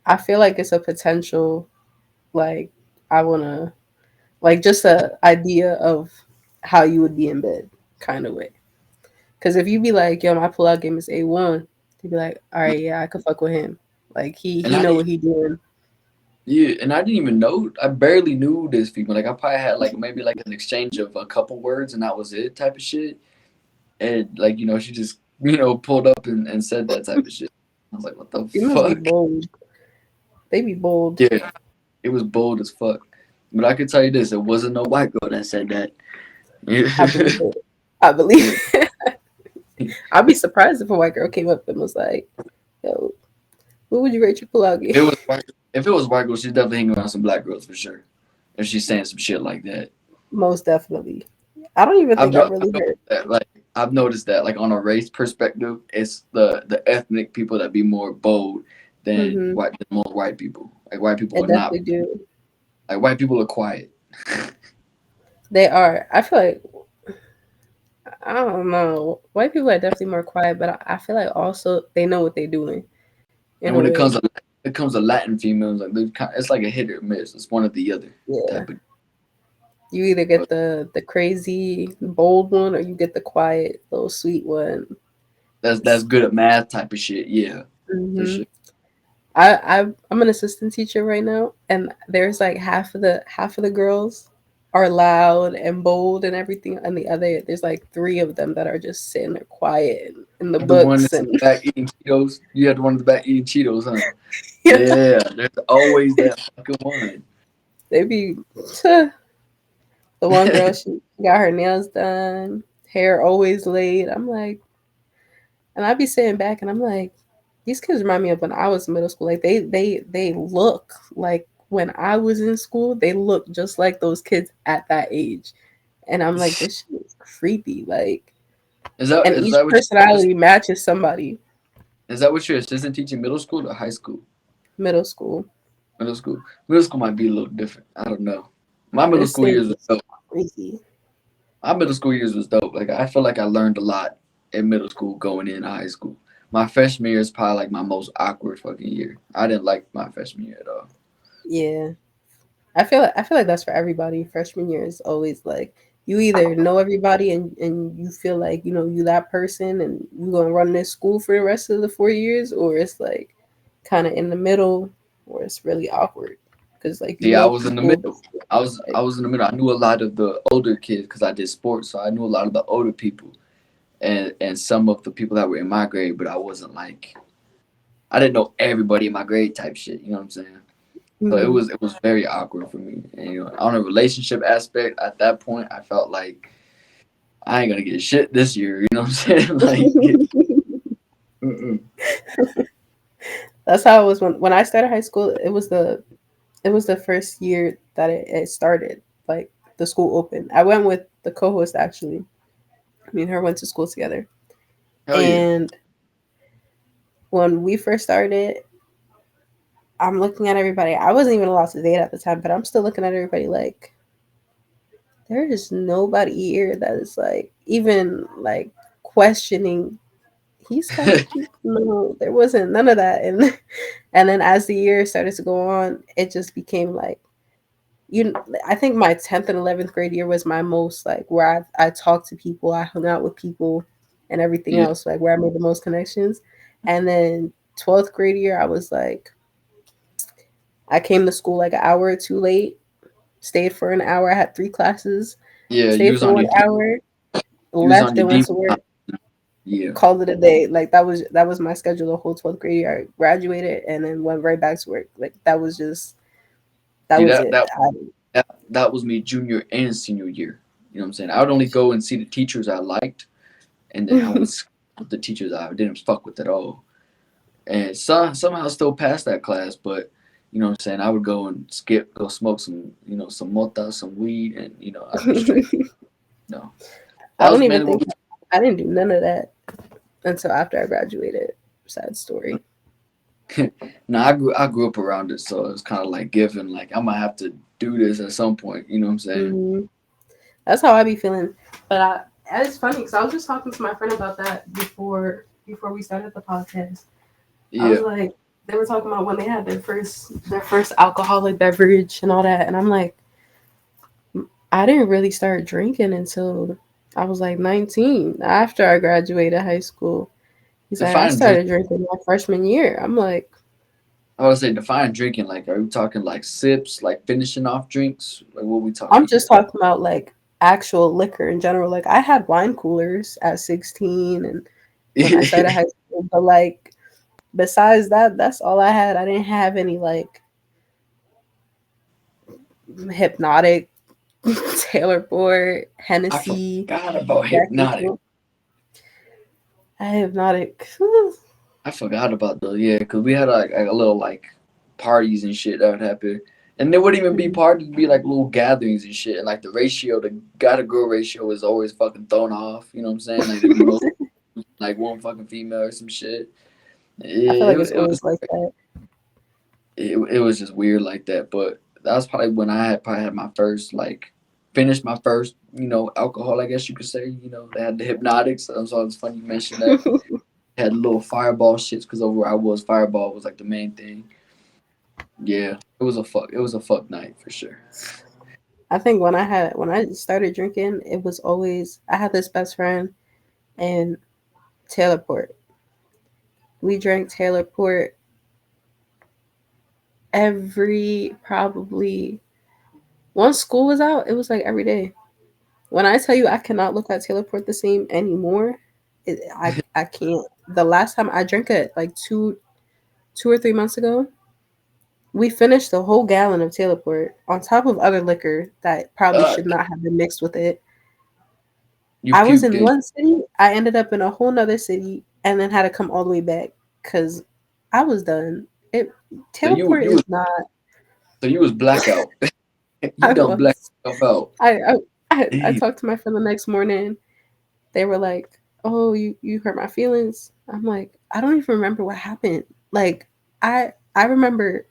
I feel like it's a potential, like, I wanna, like, just a idea of how you would be in bed kind of way. Because if you be like, yo, my pullout game is A1, they'd be like, all right, yeah, I could fuck with him. Like, And he I know didn't, what he doing. yeah, and I didn't even know. I barely knew this female. Like I probably had like maybe like an exchange of a couple words, and that was it, type of shit. And like she just pulled up and said that type of shit. I was like, what the Females be fuck? bold. They be bold. Yeah, it was bold as fuck. But I could tell you this: it wasn't no white girl that said that. I believe Yeah, it. I believe yeah. it. I'd be surprised if a white girl came up and was like, yo, what would you rate your pullout game? If it was white, if it was white girl, she's definitely hanging around some black girls for sure. If she's saying some shit like that, Most definitely. I don't even think I've really I've noticed heard. that. Like I've noticed that, like on a race perspective, it's the ethnic people that be more bold Hmm. than most white people. Like white people They are not. definitely do. Like white people are quiet. They are. I feel like, I don't know. White people are definitely more quiet, but I feel like also they know what they're doing in And a when way. it comes to Latin females, like it's like a hit or miss. It's one or the other Yeah. type of. You either get But the crazy bold one or you get the quiet little sweet one. that's good at math type of shit. Yeah, for Hmm. sure. I'm an assistant teacher right now, and there's like half of the girls are loud and bold and everything, and the other there's like three of them that are just sitting there quiet in the The one books that's in and the back eating Cheetos. You had the one in the back eating Cheetos, huh? yeah, Yeah, there's always that fucking one. they be the one girl she got her nails done, hair always laid. I'm like, and I be sitting back and I'm like, these kids remind me of when I was in middle school. Like they look like when I was in school, they look just like those kids at that age. And I'm like, this shit is creepy. Like, Is that and is each that what personality matches somebody. is that what your assistant teaching middle school or high school? Middle school. Middle school. Middle school might be a little different. I don't know. My middle This school thing years was is dope. crazy. My middle school years was dope. Like I feel like I learned a lot in middle school going into high school. My freshman year is probably like my most awkward fucking year. I didn't like my freshman year at all. Yeah. I feel like that's for everybody. Freshman year is always like you either know everybody and you feel like, you that person and you gonna run this school for the rest of the 4 years, or it's like kinda in the middle, or it's really awkward. Cause like you Yeah, I know was in the people, but middle. I was in the middle. I knew a lot of the older kids because I did sports, so I knew a lot of the older people and some of the people that were in my grade. But I wasn't like I didn't know everybody in my grade type shit. You know what I'm saying? So mhm. it was very awkward for me. And on a relationship aspect, at that point, I felt like I ain't gonna get shit this year. You know what I'm saying? Like, mm-mm. That's how it was when I started high school. It was the first year that it started. Like the school opened. I went with the co-host actually. Me and her went to school together. Hell yeah. And when we first started, I'm looking at everybody. I wasn't even allowed to date at the time, but I'm still looking at everybody like there is nobody here that is like even like questioning. He's kind of cute. No, there wasn't none of that. And then as the year started to go on, it just became like I think my 10th and 11th grade year was my most like where I talked to people, I hung out with people and everything Yeah. else, like where I made the most connections. And then 12th grade year, I was like, I came to school like an hour or two late, stayed for an hour. I had 3 classes, Yeah, you stayed was for on your 1 hour, you was on left your and went deep. to work, Yeah. called it a day. Like that was my schedule the whole 12th grade year. I graduated and then went right back to work. Like that See was that it. that that was me junior and senior year. You know what I'm saying? I would only go and see the teachers I liked, and then I would skip the teachers I didn't fuck with at all. And somehow still passed that class, but you know what I'm saying? I would go and skip, go smoke some, some mota, some weed, and I'd be straight. No, I that was don't even mainly think what. I didn't do none of that until after I graduated. Sad story. No, I grew up around it, so it's kind of like given, like I'm gonna have to do this at some point. You know what I'm saying? Hmm. That's how I be feeling. But it's funny because I was just talking to my friend about that before we started the podcast. I was Yeah, like, they were talking about when they had their first alcoholic beverage and all that, and I'm like, I didn't really start drinking until I was like 19 after I graduated high school. He's like, I define drink. started drinking my freshman year. I'm like, I would say define drinking. Like, are we talking like sips, like finishing off drinks? Like, what we I'm talking just here? talking about like actual liquor in general. Like I had wine coolers at 16 and when I started high school, but like besides that, that's all I had. I didn't have any like hypnotic, Taylor Board, I Hennessy, forgot about Jack hypnotic. Daniel. I hypnotic. I forgot about those. Yeah, because we had like a little like parties and shit that would happen, and there wouldn't even be parties; it'd be like little gatherings and shit. And like the ratio, the guy to girl ratio is always fucking thrown off. You know what I'm saying? Like there'd be most like one fucking female or some shit. I feel Yeah, like it's always like that. it was just weird like that. But that was probably when I had probably had my first like finished my first alcohol, I guess you could say. They had the hypnotics. So it's funny you mentioned that. Had little fireball shits because over where I was, fireball was like the main thing. Yeah, it was a fuck night for sure. I think when I started drinking, it was always I had this best friend in Taylor Port. We drank Taylor Port every probably once school was out, it was like every day. When I tell you I cannot look at Taylor Port the same anymore, I can't. The last time I drank it like 2 or 3 months ago, we finished the whole gallon of Taylor Port on top of other liquor that probably Uh, should not have been mixed with it. you I was puked in in. one city, I ended up in a whole nother city, and then had to come all the way back because I was done. It So Taylor you Port you is was not. so you was blackout. You I done black was. yourself out. I Damn. talked to my friend the next morning. They were like, "Oh, you hurt my feelings." I'm like, I don't even remember what happened. Like, I remember.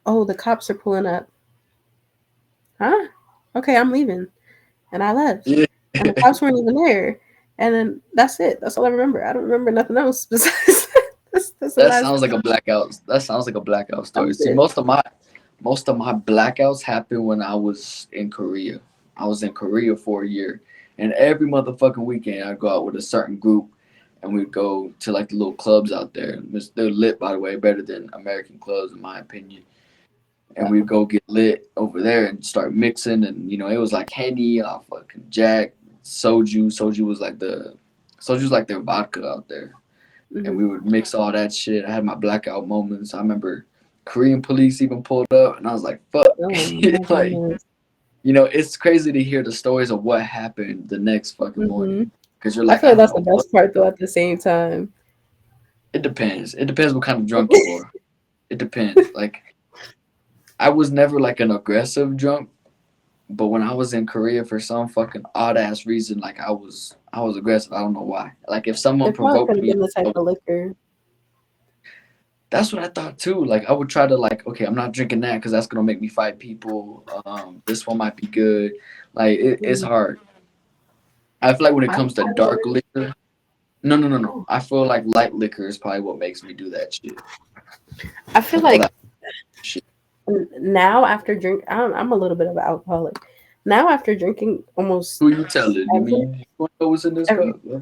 Oh, the cops are pulling up. Huh? Okay, I'm leaving, and I left, Yeah. and the cops weren't even there. And then that's it. That's all I remember. I don't remember nothing else besides that. That's the That last. sounds like a blackout. That sounds like a blackout That story. was See, it. most of my blackouts happened when I was in Korea. I was in Korea for a year, and every motherfucking weekend I'd go out with a certain group, and we'd go to like the little clubs out there. They're lit, by the way, better than American clubs in my opinion. And we'd go get lit over there and start mixing, and it was like Henny, fucking Jack, soju. Soju's like their vodka out there, and Mm-hmm. we would mix all that shit. I had my blackout moments. I remember Korean police even pulled up, and I was like, "Fuck!" Oh my Like, goodness. it's crazy to hear the stories of what happened the next fucking morning, Mm-hmm. because you're I like, feel I like don't that's the know what. best part though. At the same time. It depends. It depends what kind of drunk you are. It depends. Like, I was never like an aggressive drunk, but when I was in Korea, for some fucking odd ass reason, like I was aggressive. I don't know why. Like if someone It probably could provoked have me, been the type of liquor. that's what I thought too. Like I would try to like, okay, I'm not drinking that because that's gonna make me fight people. This one might be good. Like it's Mm. hard. I feel like when it comes to I dark noticed. liquor, no, no, no, no. Oh, I feel like light liquor is probably what makes me do that shit. I feel All like that shit. now after drink, I'm a little bit of an alcoholic. Now after drinking almost Who you telling? You every, mean you want to know what's in this every cup? Well,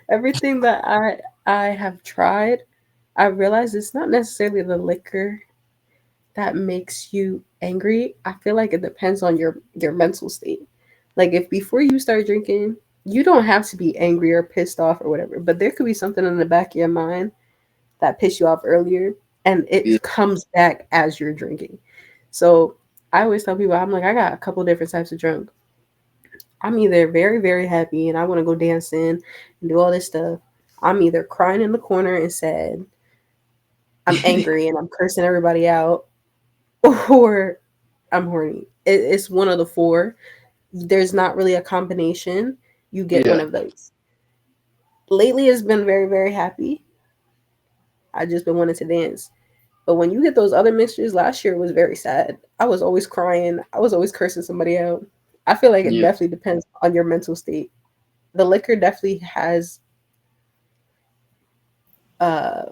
everything that I have tried, I realize it's not necessarily the liquor that makes you angry. I feel like it depends on your mental state. Like if before you start drinking, you don't have to be angry or pissed off or whatever, but there could be something in the back of your mind that pissed you off earlier and yeah, it comes back as you're drinking. So I always tell people, I'm like, I got a couple different types of drunk. I'm either very, very happy and I want to go dancing and do all this stuff. I'm either crying in the corner and sad, I'm angry and I'm cursing everybody out, or I'm horny. It's one of the four. There's not really a combination. You get one yeah, of those. Lately, it's been very, very happy. I just been wanting to dance. But when you get those other mixtures, last year was very sad. I was always crying. I was always cursing somebody out. I feel like it yeah, definitely depends on your mental state. The liquor definitely has uh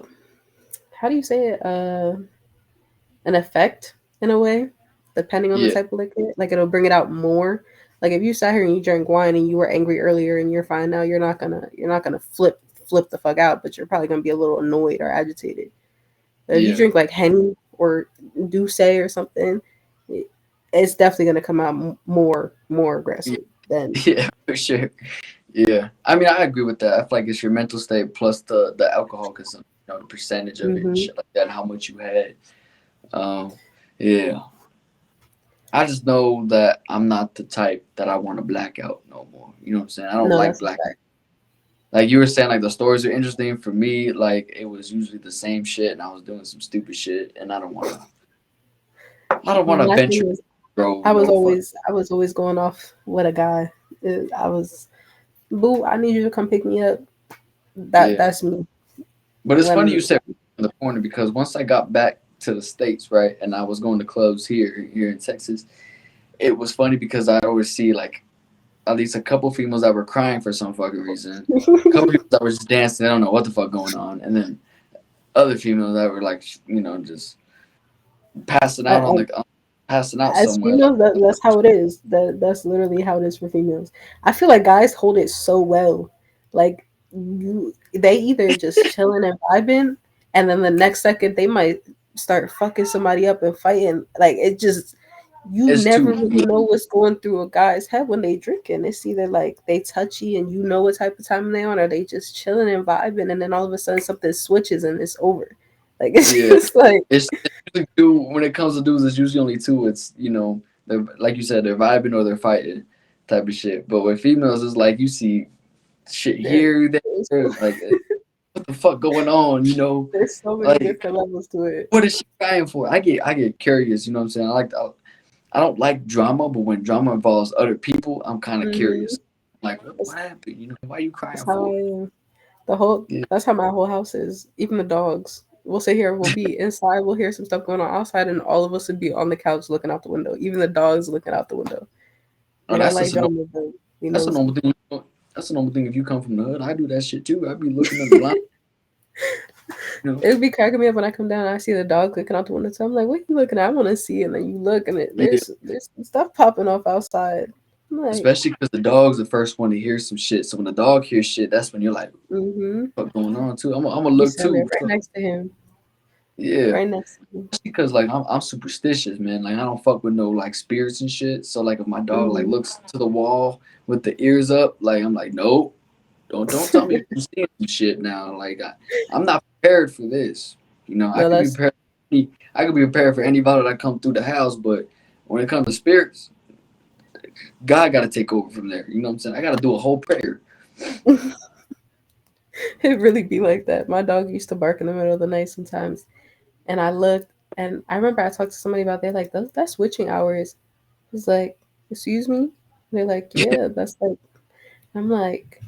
how do you say it? An effect in a way, depending on the yeah, type of liquor. Like it'll bring it out more. Like if you sat here and you drank wine and you were angry earlier and you're fine now, you're not gonna flip the fuck out, but you're probably gonna be a little annoyed or agitated. But if you yeah, drink like Henny or Douce or something, it's definitely gonna come out more yeah, aggressive than. yeah, for sure. Yeah, I mean, I agree with that. I feel like it's your mental state plus the alcohol consumption, the percentage of it and Hmm. shit like that, and how much you had. Um, yeah, I just know that I'm not the type that I want to black out no more. You know what I'm saying? I don't No, like that's a black. fact. Like you were saying, like the stories are interesting for me. Like it was usually the same shit, and I was doing some stupid shit, and I don't want to. I don't want to My venture, thing is, bro. I was No fuck. always I was always going off with a guy. I was, boo, I need you to come pick me up. Yeah, That's me. but it's funny you When said in the corner because once I got back to the states, right, and I was going to clubs here in Texas, it was funny because I always see like at least a couple females that were crying for some fucking reason, a couple people that were just dancing. I don't know what the fuck going on, and then other females that were like, just passing out on I, the passing out as somewhere. Like, females, that's how it is. That's literally how it is for females. I feel like guys hold it so well. Like they either just chilling and vibing, and then the next second they might start fucking somebody up and fighting. Like it just, you it's never too. really know what's going through a guy's head when they drinking. It's either like they touchy and you know what type of time they on, or they just chilling and vibing, and then all of a sudden something switches and it's over. Like it's Yeah, just like. it's usually two. When it comes to dudes, it's usually only two. It's they're like you said, they're vibing or they're fighting, type of shit. But with females, it's like you see shit here, there, like what the fuck going on? There's so many Like different levels to it. what is she crying for? I get curious. You know what I'm saying? I don't like drama, but when drama involves other people, I'm kind of Hmm. curious. Like That's, what happened? Why are you that's crying how I for? am. The whole Yeah, that's how my whole house is. Even the dogs. We'll sit here, we'll be inside, we'll hear some stuff going on outside, and all of us would be on the couch looking out the window. Even the dogs looking out the window. oh, They don't like drama, but we that's a nosy. normal thing. That's a normal thing if you come from the hood. I do that shit too. I be looking at the blind. You know. It'd be cracking me up when I come down and I see the dog looking out the window. So I'm like, what are you looking at? I want to see. And then you look and Yeah, there's some stuff popping off outside. I'm like, especially because the dog's the first one to hear some shit. So when the dog hears shit, that's when you're like, mm-hmm. "What's going on?" Too. I'm gonna You look sitting there too. right So, next to him. yeah, Right next to him. especially because like I'm superstitious, man. Like I don't fuck with no like spirits and shit. So like if my dog like Mm-hmm. looks to the wall with the ears up, like I'm like, nope, don't tell me you're seeing some shit now. Like I'm not prepared for this. I No, could be that's prepared. I could be prepared for anybody that come through the house, but when it comes to spirits, God got to take over from there. You know what I'm saying? I got to do a whole prayer. it really be like that. My dog used to bark in the middle of the night sometimes, and I looked, and I remember I talked to somebody about they're like, that's witching hours. I was like, excuse me? They're like, yeah, that's like. I'm like,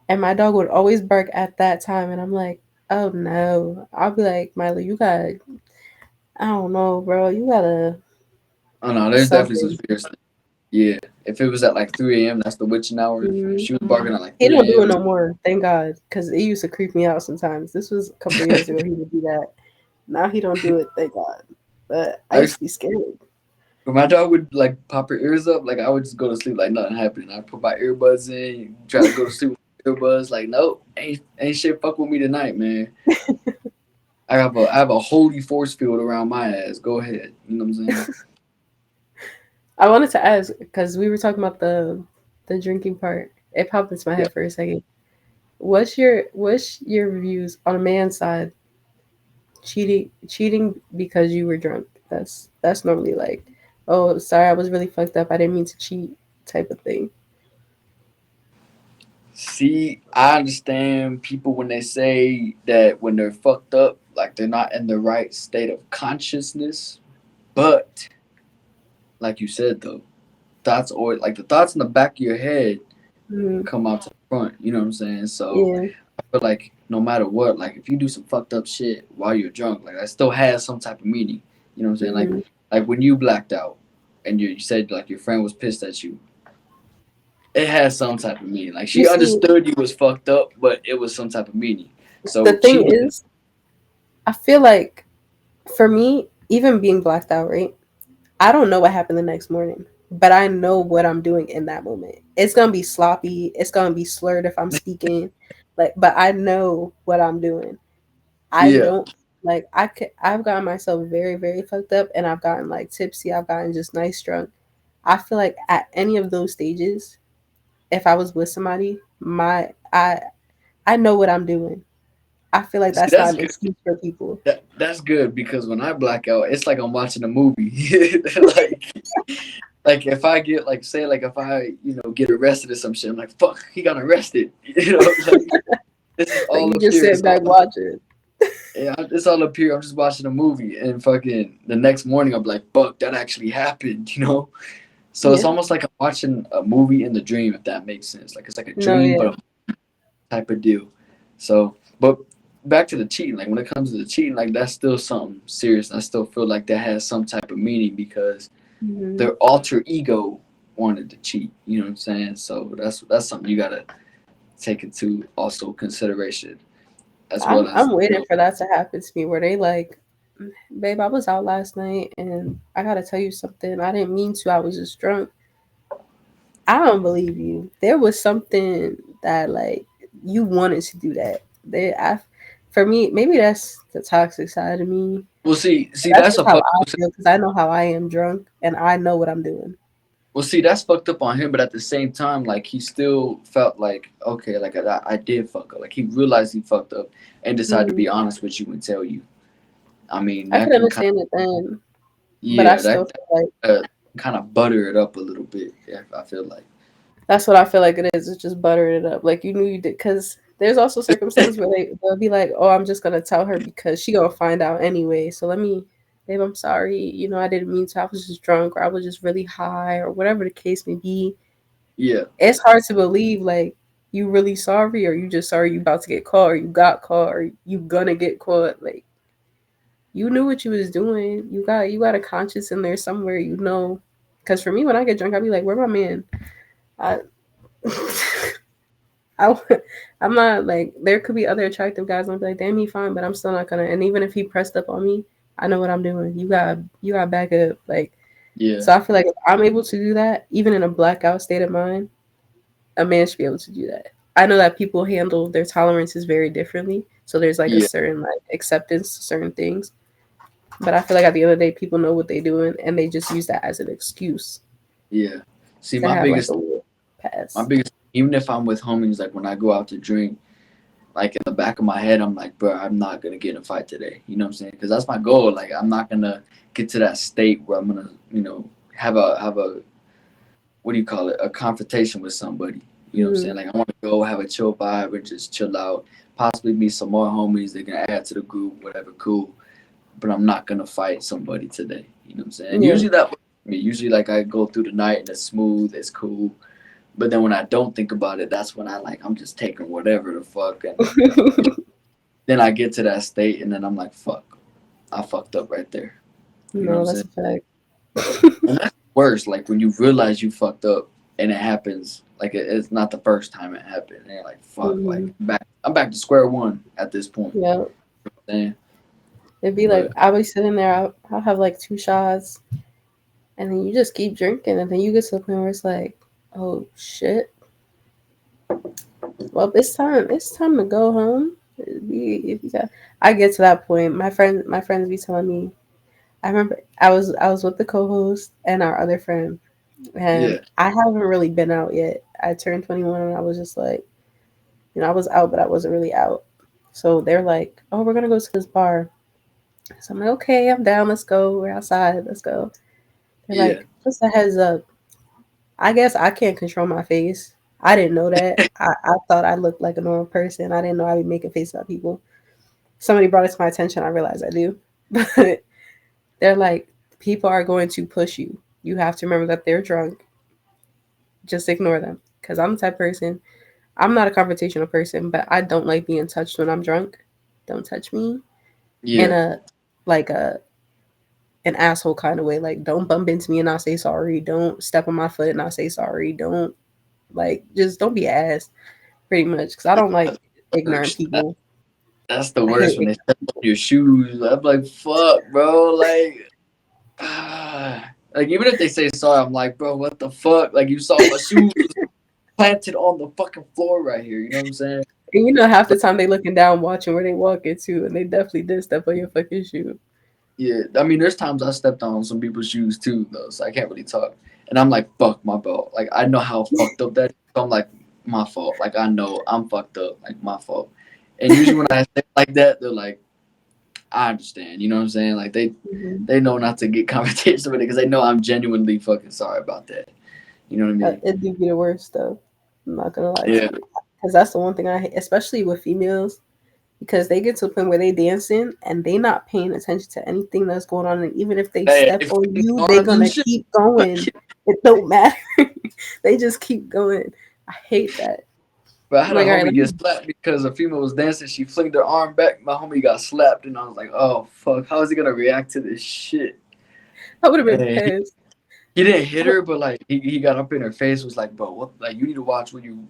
and my dog would always bark at that time, and I'm like, oh no. I'll be like, Milo, you gotta, I don't know, bro, you gotta Oh no, there's definitely some something. serious things. Yeah, if it was at like 3 a.m., that's the witching hour. If Mhm. she was barking at like He don't 3 do it a.m., no more, thank God, because it used to creep me out sometimes. This was a couple of years ago. He would do that. Now he don't do it, thank God. But I used actually, to be scared. when my dog would like pop her ears up, like I would just go to sleep like nothing happened. I put my earbuds in, try to go to sleep with earbuds. Like, nope, ain't shit fuck with me tonight, man. I have a holy force field around my ass. Go ahead, you know what I'm saying? I wanted to ask because we were talking about the drinking part. It popped into my Yeah. head for a second. What's your reviews on a man's side cheating because you were drunk? That's normally like, oh, sorry, I was really fucked up. I didn't mean to cheat, type of thing. See, I understand people when they say that when they're fucked up, like they're not in the right state of consciousness. But like you said though, thoughts or like the thoughts in the back of your head Mm, come out to the front. You know what I'm saying? So yeah. I feel like no matter what, like if you do some fucked up shit while you're drunk, like that still has some type of meaning. You know what I'm saying? Hmm. Like when you blacked out and you said like your friend was pissed at you, it has some type of meaning. Like You she see, understood you was fucked up, but it was some type of meaning. the So thing cheating, is, I feel like for me, even being blacked out, right? I don't know what happened the next morning, but I know what I'm doing in that moment. It's gonna be sloppy. It's gonna be slurred if I'm speaking, like. But I know what I'm doing. I yeah. don't like. I've gotten myself very, very fucked up, and I've gotten like tipsy. I've gotten just nice drunk. I feel like at any of those stages, if I was with somebody, I know what I'm doing. I feel like See, that's not that's an good. excuse for people. That's good because when I black out, it's like I'm watching a movie. like like if I get like say like if I get arrested or some shit, I'm like fuck, he got arrested. Like this is Like all you up just here. sit So back watching. yeah, it's all up here. I'm just watching a movie, and fucking the next morning I'm like, fuck, that actually happened. So it's Yeah. almost like I'm watching a movie in the dream, if that makes sense. Like it's like a No. dream, Yeah. but a type of deal. So, but back to the cheating. Like when it comes to the cheating, like that's still something serious. I still feel like that has some type of meaning because Hmm. their alter ego wanted to cheat. You know what I'm saying? So that's something you gotta take into also consideration as well as I'm waiting for that to happen to me where they like, babe, I was out last night and I gotta tell you something. I didn't mean to. I was just drunk. I don't believe you. There was something that like you wanted to do that. For me, maybe that's the toxic side of me. well. See, That's that's just a how fuck. I feel because I know how I am drunk and I know what I'm doing. Well, see, that's fucked up on him, but at the same time, like he still felt like okay, like I did fuck up. Like he realized he fucked up and decided to Hmm. be honest with you and tell you. I mean, I that could can kind understand it then, but I yeah, still that feel like kind of butter it up a little bit. Yeah, I feel like. that's what I feel like it is. It's just buttering it up. Like you knew you did, because there's also circumstances where they'll be like, "Oh, I'm just gonna tell her because she gonna find out anyway." So let me, babe, I'm sorry. I didn't mean to. I was just drunk, or I was just really high, or whatever the case may be. Yeah, It's hard to believe, like you really sorry, or you just sorry you about to get caught, or you got caught, or you gonna get caught. Like you knew what you was doing. You got a conscience in there somewhere. Because for me, when I get drunk, I be like, "Where my man?" I, I, I'm not like there could be other attractive guys. I'll be like, damn, he fine, but I'm still not gonna. And even if he pressed up on me, I know what I'm doing. You got back up. Like yeah, so, I feel like if I'm able to do that, even in a blackout state of mind, a man should be able to do that. I know that people handle their tolerances very differently, so there's like a yeah, certain like acceptance to certain things. But I feel like at the end of the day, people know what they're doing, and they just use that as an excuse yeah. See, to have like a little my pass. biggest, even if I'm with homies, like when I go out to drink, like in the back of my head, I'm like, bro, I'm not gonna get in a fight today. You know what I'm saying? Because that's my goal. Like, I'm not gonna get to that state where I'm gonna, have a what do you call it? A confrontation with somebody. You know what I'm Hmm. saying? Like, I want to go have a chill vibe and just chill out. Possibly meet some more homies that can add to the group, whatever, cool. But I'm not gonna fight somebody today. You know what I'm saying? Yeah. Usually that. I mean, usually like I go through the night and it's smooth, it's cool. But then when I don't think about it, that's when I'm just taking whatever the fuck, and then I get to that state, and then I'm like, fuck, I fucked up right there. You know what I'm No, saying? that's a fact. And that's worse. Like when you realize you fucked up, and it happens. Like it's not the first time it happened. And you're like, fuck, like Hmm. I'm back to square one at this point. Yeah. Man. It'd be like But I'll be sitting there, I'll have like two shots, and then you just keep drinking, and then you get to the point where it's like, oh shit. Well, it's time to go home. If you got, I get to that point. My friends be telling me. I remember I was with the co-host and our other friend, and yeah, I haven't really been out yet. I turned 21, and I was just like, I was out, but I wasn't really out. So they're like, "Oh, we're gonna go to this bar." So I'm like, "Okay, I'm down. Let's go. We're outside. Let's go." They're yeah, like, "Just a heads up. I guess I can't control my face. I didn't know that. I thought I looked like a normal person. I didn't know I'd be making faces at people. Somebody brought it to my attention. I realized I do. But they're like, people are going to push you. You have to remember that they're drunk. Just ignore them. Because I'm the type of person, I'm not a confrontational person, but I don't like being touched when I'm drunk. Don't touch me in yeah. a, like an asshole kind of way. Like, don't bump into me and not say sorry. Don't step on my foot and not say sorry. Don't, like, just don't be an ass, pretty much. Because I don't like ignorant Worst. people. That's the I worst hate when they step on your shoes. I'm like, fuck, bro. Like, like even if they say sorry, I'm like, bro, what the fuck? Like you saw my shoes planted on the fucking floor right here. You know what I'm saying? And half the time they looking down watching where they walking to, and they definitely did step on your fucking shoe. Yeah, I mean, there's times I stepped on some people's shoes too, though, so I can't really talk. And I'm like, fuck my belt. Like I know how fucked up that is. So I'm like, my fault. Like I know I'm fucked up. Like my fault. And usually when I say it like that, they're like, I understand. You know what I'm saying? Like Mhm. they know not to get conversations with it because they know I'm genuinely fucking sorry about that. You know what I mean? It do be the worst though. I'm not gonna lie to Yeah. you, because that's the one thing I hate, especially with females, because they get to a point where they dancing and they not paying attention to anything that's going on, and even if they Hey, step on you, they arms and gonna shit. keep going. It don't matter. They just keep going. I hate that. But I I'm had a like, all right, homie let get me. slapped because a female was dancing. She flinged her arm back. My homie got slapped, and I was like, "Oh fuck, how is he gonna react to this shit?" I would have been And pissed. he didn't hit her, but like he got up in her face. Was like, "Bro, what? Like you need to watch when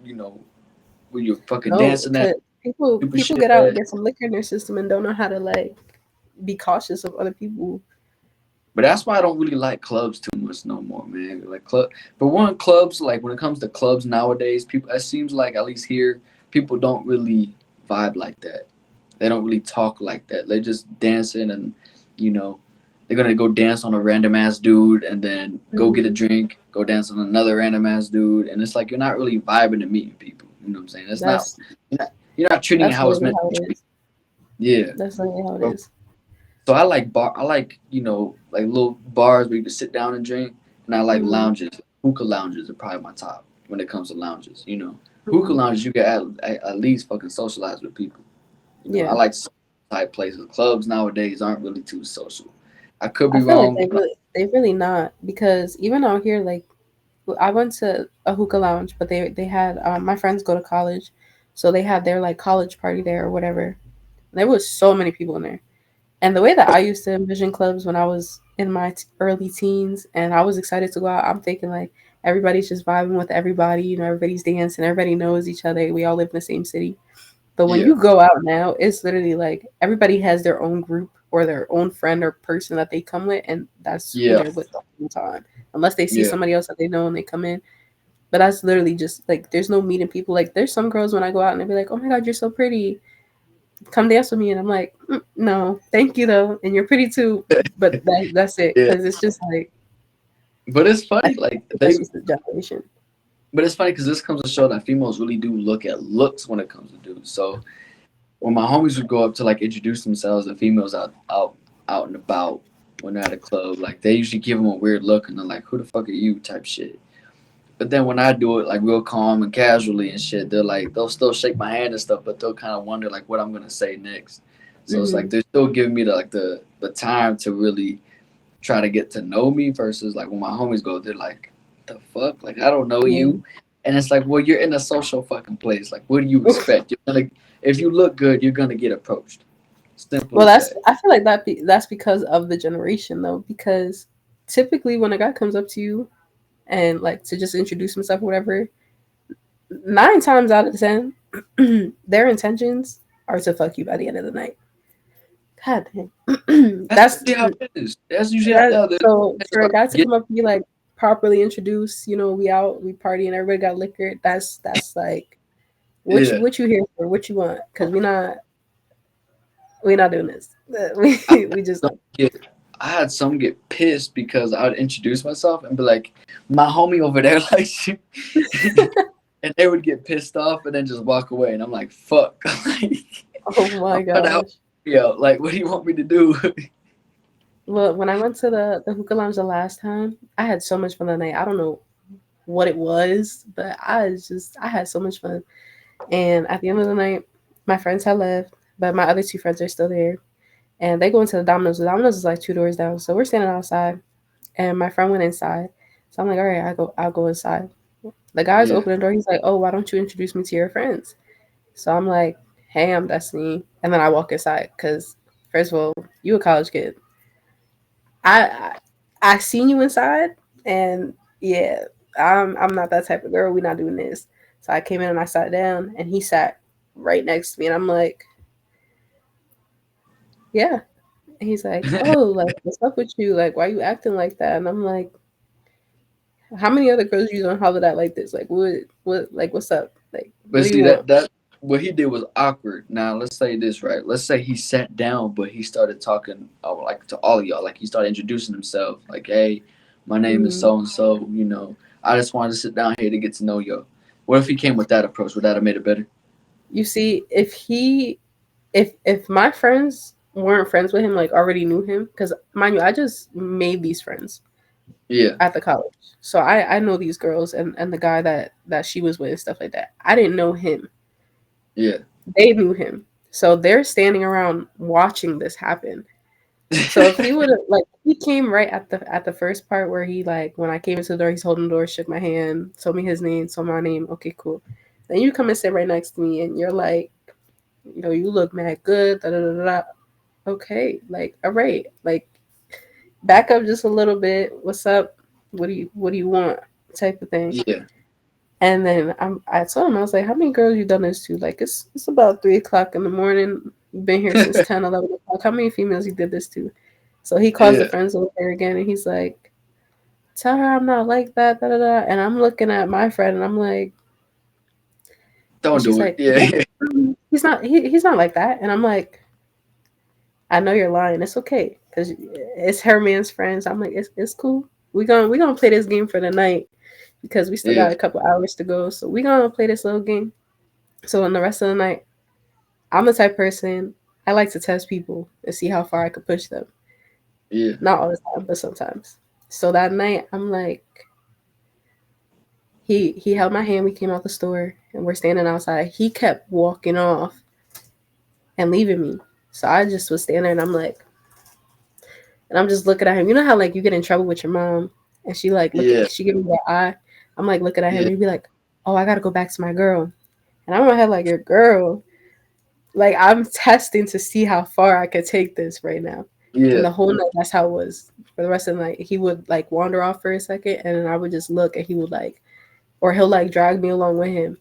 when you're fucking No, dancing that because stupid people shit." get out and get some liquor in their system and don't know how to like be cautious of other people. But that's why I don't really like clubs too much no more, man. Like club, but one clubs like when it comes to clubs nowadays, people it seems like at least here people don't really vibe like that. They don't really talk like that. They're just dancing and you know they're gonna go dance on a random ass dude and then go get a Hmm. drink, go dance on another random ass dude, and it's like you're not really vibing and meeting people. You know what I'm saying? It's not That's you're not treating it that's how it's literally meant how to be it treated. is. Yeah. That's literally how it So is. so I like I like like little bars where you can sit down and drink, and I like Hmm. lounges. Hookah lounges are probably my top when it comes to lounges. Hookah Hmm. lounges you can at least fucking socialize with people. I Yeah. like social type places. Clubs nowadays aren't really too social. I could I be feel like wrong. But they really not, because even out here, like I went to a hookah lounge, but they had my friends go to college, so they had their like college party there or whatever. There was so many people in there, and the way that I used to envision clubs when I was in my early teens, and I was excited to go out, I'm thinking like everybody's just vibing with everybody, everybody's dancing, everybody knows each other, we all live in the same city. But when yeah, you go out now, it's literally like everybody has their own group or their own friend or person that they come with, and that's who yeah, they're with the whole time. Unless they see yeah, somebody else that they know and they come in. But that's literally just like there's no meeting people. Like there's some girls when I go out and they be like, "Oh my god, you're so pretty. Come dance with me." And I'm like, "No, thank you though, and you're pretty too." But that's it, yeah. because it's just like But it's I funny, think like that's just the generation. but it's funny because this comes to show that females really do look at looks when it comes to dudes. So when my homies would go up to like introduce themselves to females out and about when they're at a club, like they usually give them a weird look and they're like, "Who the fuck are you?" type shit. But then when I do it like real calm and casually and shit, they'll still shake my hand and stuff, but they'll kind of wonder like what I'm gonna say next. So it's like Hmm. they're still giving me the time to really try to get to know me versus like when my homies go, they're like, "The fuck? Like I don't know Yeah, you." And it's like, well, you're in a social fucking place. Like, what do you expect? You're gonna, if you look good, you're gonna get approached. Simple Well, as that's that. I feel like that's because of the generation though. Because typically when a guy comes up to you and like to just introduce himself or whatever, 9 times out of 10, their intentions are to fuck you by the end of the night. God damn. That's usually how it is. That's usually how That the so it's for a about guy to get. come up to you like properly introduce, we out, we party, and everybody got liquor. That's like Yeah, what you here for? What you want? Because we not doing this. I We just some get. I had some get pissed because I'd introduce myself and be like, "My homie over there likes you," and they would get pissed off and then just walk away. And I'm like, "Fuck!" Like, oh my I'm trying to help gosh. you out. Like, what do you want me to do? Look, when I went to the hookah lounge the last time, I had so much fun that night. I don't know what it was, but I had so much fun. And at the end of the night, my friends had left, but my other two friends are still there. And they go into the Domino's. The Domino's is like 2 doors down. So we're standing outside and my friend went inside. So I'm like, all right, I'll go inside. The guys Yeah. open the door. He's like, oh, why don't you introduce me to your friends? So I'm like, hey, I'm Destiny. And then I walk inside because, first of all, you a college kid. I I seen you inside, and yeah, I'm not that type of girl. We're not doing this. So I came in and I sat down, and he sat right next to me, and I'm like, yeah. And he's like, oh, like what's up with you? Like, why you acting like that? And I'm like, how many other girls you don't holler at like this? Like, like, what's up? Like, what But do you see want? that what he did was awkward. Now let's say this right. Let's say he sat down, but he started talking like to all of y'all. Like he started introducing himself. Like, hey, my name is Mm. so and so. I just wanted to sit down here to get to know you. What if he came with that approach? Would that have made it better? You see, if my friends weren't friends with him, like already knew him, because mind you, I just made these friends Yeah, at the college. So I know these girls and the guy that she was with and stuff like that. I didn't know him. yeah. They knew him. So they're standing around watching this happen. So if he would have like he came right at the first part where he like when I came into the door, he's holding the door, shook my hand, told me his name, told my name, okay, cool. Then you come and sit right next to me and you're like, you look mad good, da da da da. Okay, like all right, like back up just a little bit. What's up? What do you want? Type of thing. Yeah, And then I told him, I was like, how many girls you done this to? Like, it's about 3 o'clock in the morning. You've been here since 10, 11 o'clock. How many females you did this to? So he calls the yeah. friends over there again and he's like, tell her I'm not like that, da da da. And I'm looking at my friend and I'm like, and Don't she's do it. like, Yeah, he's not like that. And I'm like, I know you're lying. It's okay. Because it's her man's friends. I'm like, it's cool. We gonna play this game for the night because we still yeah, got a couple hours to go. So we gonna play this little game. So in the rest of the night, I'm the type of person I like to test people and see how far I could push them. yeah, Not all the time, but sometimes. So that night, I'm like, he held my hand. We came out the store and we're standing outside. He kept walking off and leaving me. So I just was standing there and I'm like, and I'm just looking at him. You know how like you get in trouble with your mom and she like yeah, she give me that eye. I'm like looking at him yeah, and he'd be like, oh, I gotta go back to my girl. And I'm in my head like, your girl. Like I'm testing to see how far I could take this right now. And yeah, the whole night, that's how it was. For the rest of the night, he would like wander off for a second, and then I would just look, and he would like, or he'll like drag me along with him.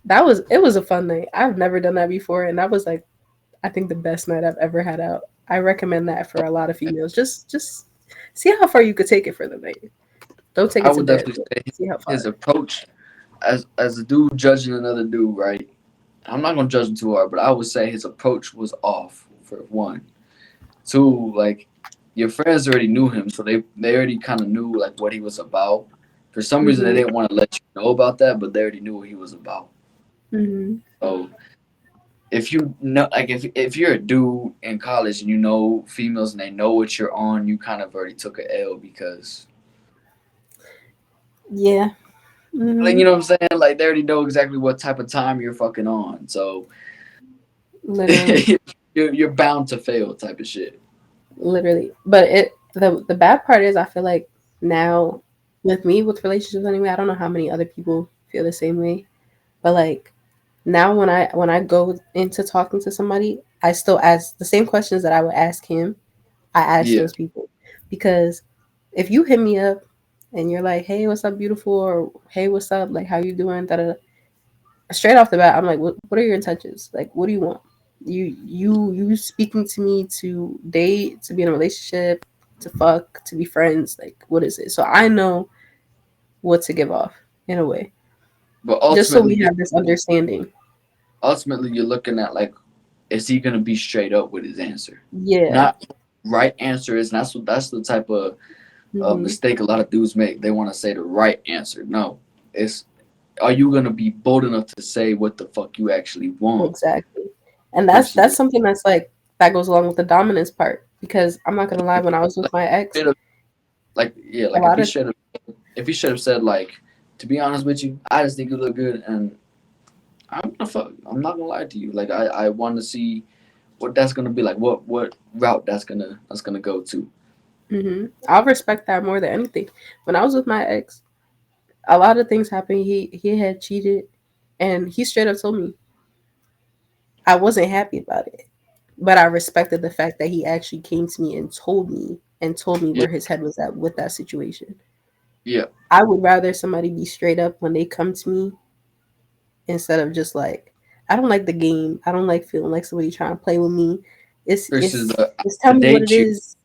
It was a fun night. I've never done that before, and that was like, I think the best night I've ever had out. I recommend that for a lot of females. Just see how far you could take it for the night. Don't take I it to would bed, definitely but say see how his far. approach as a dude judging another dude, right? I'm not gonna judge him too hard, but I would say his approach was off for one. Two, like your friends already knew him, so they already kind of knew like what he was about. For some reason, they Mhm. didn't want to let you know about that, but they already knew what he was about. Mhm. So if you know, like if you're a dude in college and you know females and they know what you're on, you kind of already took a L because Yeah. like you Mhm. know what I'm saying. Like they already know exactly what type of time you're fucking on, so Literally. you're bound to fail type of shit. Literally. But the bad part is I feel like now with me with relationships anyway, I don't know how many other people feel the same way, but like now when I go into talking to somebody, I still ask the same questions that I would ask him. I ask Yeah, those people because if you hit me up and you're like, "Hey, what's up, beautiful?" or "Hey, what's up? Like, how you doing?" Da, da, da. Straight off the bat, I'm like, what are your intentions? Like, what do you want? You speaking to me to date, to be in a relationship, to fuck, to be friends? Like, what is it? So I know what to give off in a way, but just so ultimately, we have this understanding. you're looking at like, is he gonna be straight up with his answer? Yeah. Not right answer is, and that's the type of Hmm. mistake a lot of dudes make. They want to say the right answer. No, it's, are you gonna be bold enough to say what the fuck you actually want Exactly. And that's versus something that's like that goes along with the dominance part because I'm not gonna lie, when I was with like, my ex, straight up, like yeah, a like lot of if he should have said like, to be honest with you, I just think you look good, and I'm not gonna lie to you. Like I want to see what that's gonna be like. What route that's gonna go to. I'll respect that more than anything. When I was with my ex, a lot of things happened. He had cheated, and he straight up told me I wasn't happy about it, but I respected the fact that he actually came to me and told me Yeah, where his head was at with that situation. yeah. I would rather somebody be straight up when they come to me instead of just like I don't like the game. I don't like feeling like somebody trying to play with me. It's Versus it's the just tell me what it date you. is.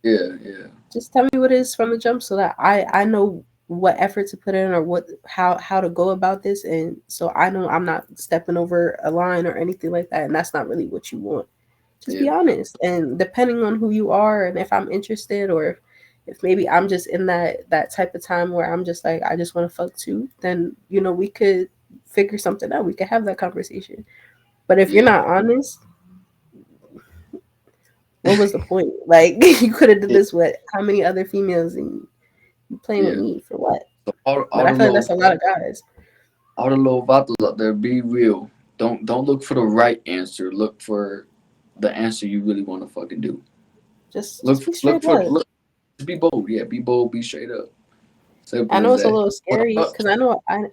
Yeah, yeah, Just tell me what it is from the jump so that I know what effort to put in or what how to go about this, and so I know I'm not stepping over a line or anything like that, and that's not really what you want. Just yeah, be honest, and depending on who you are and if I'm interested or if maybe I'm just in that type of time where I'm just like I just want to fuck too, then we could figure something out. We could have that conversation. But if you're yeah, not honest, what was the point? Like you could have did yeah, this with how many other females and you playing with yeah. me for what? So But I feel like that's a lot of guys. all the little vatos out there, be real. Don't look for the right answer. Look for the answer you really want to fucking do. Just be straight up. Look. Be bold. Yeah, be bold. Be straight up. I Simple know as it's a that. little What scary up? because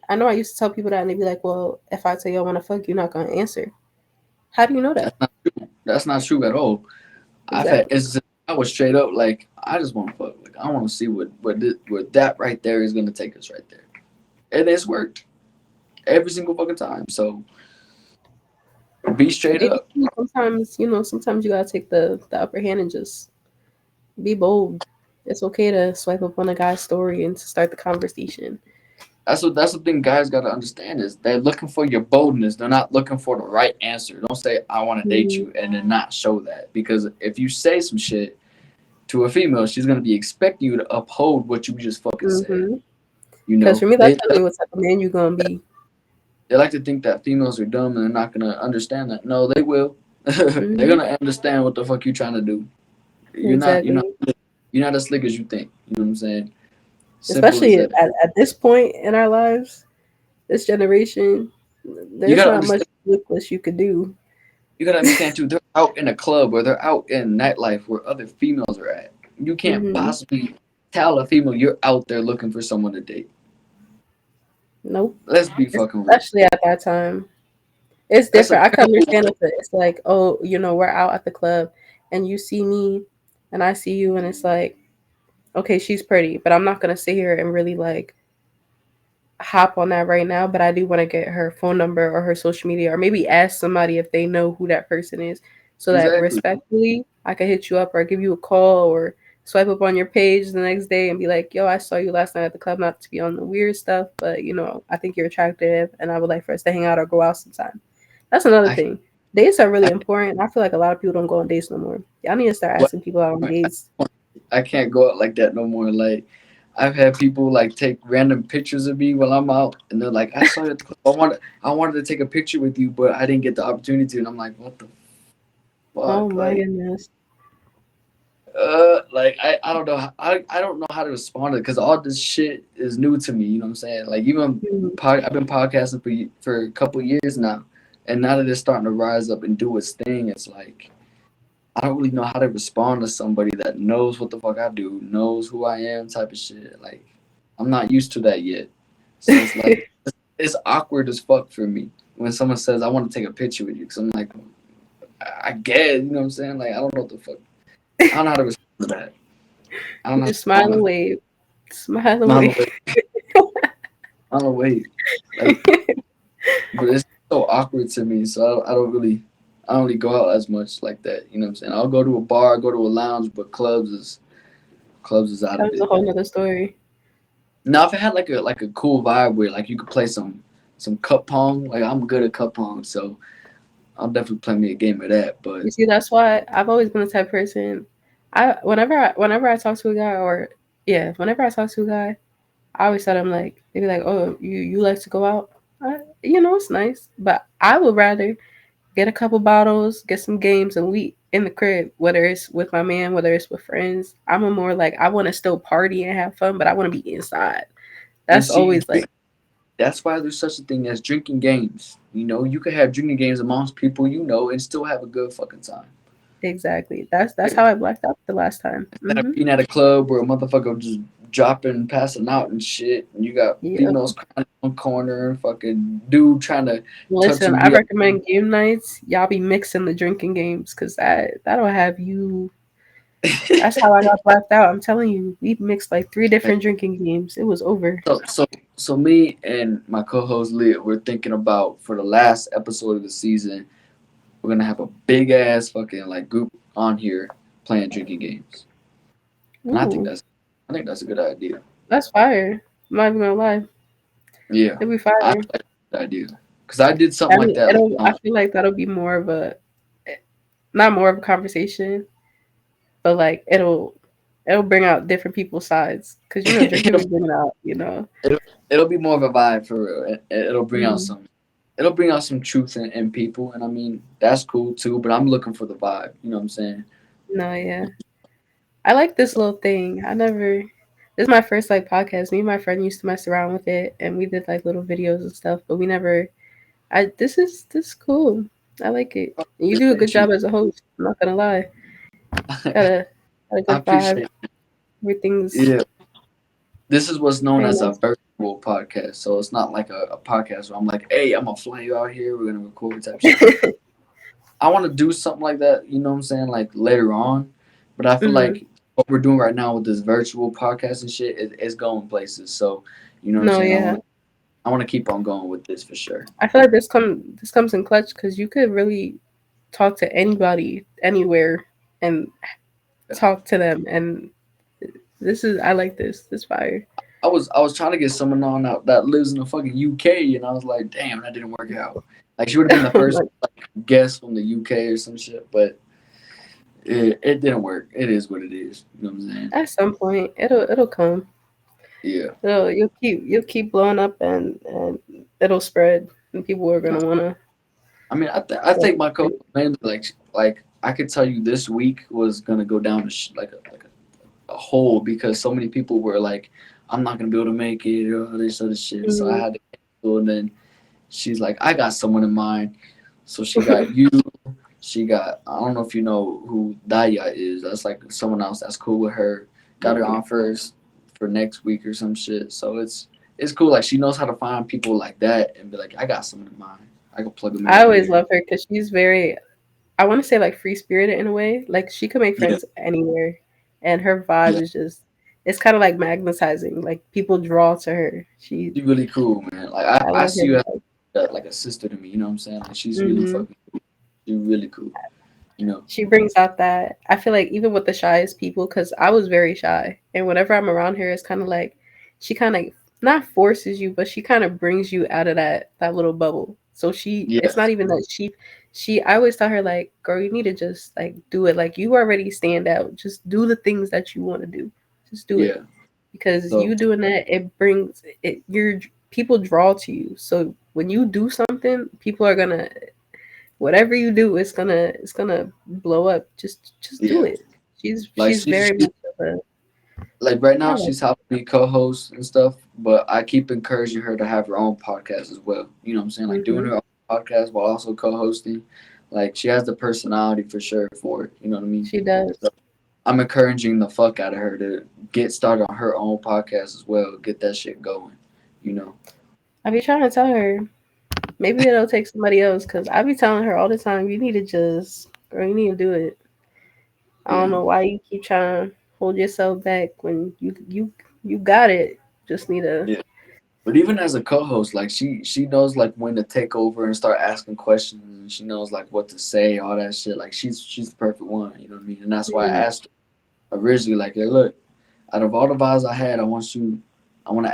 I know I used to tell people that and they'd be like, "Well, if I tell you I want to fuck, you're not gonna answer." How do you know that? That's not true. That's not true at all. I've had Exactly. instances I was straight up like, I just want to fuck. Like I want to see what that right there is gonna take us right there, and it's worked every single fucking time. So be straight Maybe up. sometimes you gotta take the upper hand and just be bold. It's okay to swipe up on a guy's story and to start the conversation. That's the thing guys gotta understand is they're looking for your boldness. They're not looking for the right answer. Don't say I want to date Hmm. you and then not show that, because if you say some shit to a female, she's gonna be expecting you to uphold what you just fucking said. Hmm. You Because know, for me, that tells me what type of man you're gonna be. they like to think that females are dumb and they're not gonna understand that. No, they will. They're Hmm. gonna understand what the fuck you trying to do. You're not you're not Exactly. you're not as slick as you think. You know what I'm saying? Simple as Especially that. at this point in our lives, this generation, You there's gotta not much understand. slickless you could do. You gotta understand too. They're out in a club or they're out in nightlife where other females are at. You can't Hmm. possibly tell a female you're out there looking for someone to date. Nope. Let's be fucking real. Especially at that time. It's That's a different. I can couple. understand if it's like, oh, we're out at the club and you see me and I see you and it's like, okay, she's pretty, but I'm not gonna sit here and really like hop on that right now. But I do want to get her phone number or her social media or maybe ask somebody if they know who that person is so that Exactly. respectfully I can hit you up or give you a call or swipe up on your page the next day and be like, yo, I saw you last night at the club, not to be on the weird stuff, but I think you're attractive and I would like for us to hang out or go out sometime. That's another I thing. Dates are really I important. I feel like a lot of people don't go on dates no more. Y'all need to start what asking people out on dates. I can't go out like that no more. Like I've had people like take random pictures of me while I'm out, and they're like, "I saw you at the club. I wanted to take a picture with you, but I didn't get the opportunity to." And I'm like, "What the Oh fuck?" my goodness. Like I don't know. I don't know how to respond to it because all this shit is new to me. You know what I'm saying? Like even Mhm. I've been podcasting for a couple years now, and now that it's starting to rise up and do its thing, it's like I don't really know how to respond to somebody that knows what the fuck I do, knows who I am, type of shit. Like I'm not used to that yet. So it's like it's awkward as fuck for me when someone says I want to take a picture with you because I'm like, I guess, you know what I'm saying? Like I don't know what the fuck. I don't know how to respond to that. I don't You know just how smile to and respond. wave. Smile and Smile wave. away. Smile away. Like, but it's so awkward to me. So I don't really go out as much like that. You know what I'm saying? I'll go to a bar, go to a lounge, but clubs is out That of was a it. whole nother story. Now, if it had like a cool vibe where like you could play some cup pong, like I'm good at cup pong, so I'll definitely play me a game of that. But You see, that's why I've always been the type of person. Whenever I talk to a guy, or yeah, whenever I talk to a guy, I always tell them like they be like, "Oh, you like to go out? It's nice, but I would rather get a couple bottles, get some games, and we in the crib. Whether it's with my man, whether it's with friends, I'm a more like I want to still party and have fun, but I want to be inside. and That's see, always like that's why there's such a thing as drinking games. You know, you could have drinking games amongst people you know and still have a good fucking time. exactly. That's how I blacked out the last time. Instead of being at a club where a motherfucker just dropping, passing out and shit, and you got Yeah. females crying in one corner, fucking dude trying to touch Listen, you. I recommend game nights. Y'all be mixing the drinking games because that'll have you. That's how I got blacked out. I'm telling you, we mixed like three different drinking games. It was over. So me and my co-host Leah, we're thinking about for the last episode of the season, we're gonna have a big ass fucking like group on here playing drinking games, and Ooh, I think that's a good idea. that's fire. I'm not even gonna lie. Yeah, It'll be I fire. like that idea because I did something I like mean, that. I feel like that'll be more of a, not more of a conversation, but like it'll bring out different people's sides because drinking it'll, will bring it out. it'll be more of a vibe for real. It'll bring out Mm, some. It'll bring out some truth in people, and I mean that's cool too. But I'm looking for the vibe. You know what I'm saying? no, yeah. I like this little thing. This is my first like podcast. Me and my friend used to mess around with it and we did like little videos and stuff, but we never I this is cool. I like it. And you do a good Appreciate you. job as a host. I'm not gonna lie. Got a I good vibe. appreciate. Everything's Yeah, this is what's known very as a nice. virtual podcast. So it's not like a podcast where I'm like, hey, I'm gonna fly you out here. We're gonna record type shit. I want to do something like that. You know what I'm saying? Like later on, but I feel Hmm. like what we're doing right now with this virtual podcast and shit is going places. So you know what I'm No, saying? yeah. I want to keep on going with this for sure. I feel like this comes in clutch because you could really talk to anybody anywhere and talk to them, and this is I like this fire. I was trying to get someone on that lives in the fucking UK, and I was like, damn, that didn't work out. Like she would have been the first Like, like, guest from the UK or some shit, but it didn't work. It is what it is. You know what I'm saying? at some point, it'll come. Yeah. You'll keep blowing up, and it'll spread, and people are gonna wanna. I mean, I Like, think my coach mainly like I could tell you this week was gonna go down to a hole because so many people were like, I'm not gonna be able to make it or all this other shit. So I mm, had to cancel, and then she's like, I got someone in mind. So she got you. She got I don't know if you know who Daya is. That's like someone else that's cool with her. Got her on first for next week or some shit. So it's cool. Like she knows how to find people like that and be like, I got someone in mind. I can plug them in I over always here. love her because she's very. I want to say like free spirited in a way. Like she could make Yeah, friends anywhere, and her vibe yeah. is just. It's kind of like magnetizing. Like people draw to her. She's really cool, man. Like I I love see her you as vibe. like a sister to me. You know what I'm saying? Like she's really Hmm. fucking cool. She's really cool. You know? She brings out that. I feel like even with the shyest people, because I was very shy, and whenever I'm around her, it's kind of like she kind of not forces you, but she kind of brings you out of that little bubble. So it's Yes. not even that she. I always tell her like, girl, you need to just like do it. Like you already stand out. Just do the things that you want to do. Just do it Yeah. because So you doing that, it brings it. Your people draw to you. So when you do something, people are gonna whatever you do, it's gonna blow up. Just do yeah. it. She's Like she's very much of a like right I now like she's helping me co-host and stuff, but I keep encouraging her to have her own podcast as well. You know what I'm saying? Like doing hmm her own podcast while also co-hosting. Like she has the personality for sure for it. You know what I mean? she does. So I'm encouraging the fuck out of her to get started on her own podcast as well. Get that shit going. You know. I be trying to tell her. Maybe it'll take somebody else because I be telling her all the time, you need to just, girl, you need to do it. I don't Yeah. know why you keep trying to hold yourself back when you got it. Just need to. Yeah. But even as a co-host, like she knows like when to take over and start asking questions, and she knows like what to say, all that shit. Like she's the perfect one, you know what I mean? And that's why I Mhm. asked her originally, like, hey, look, out of all the vibes I had, I want to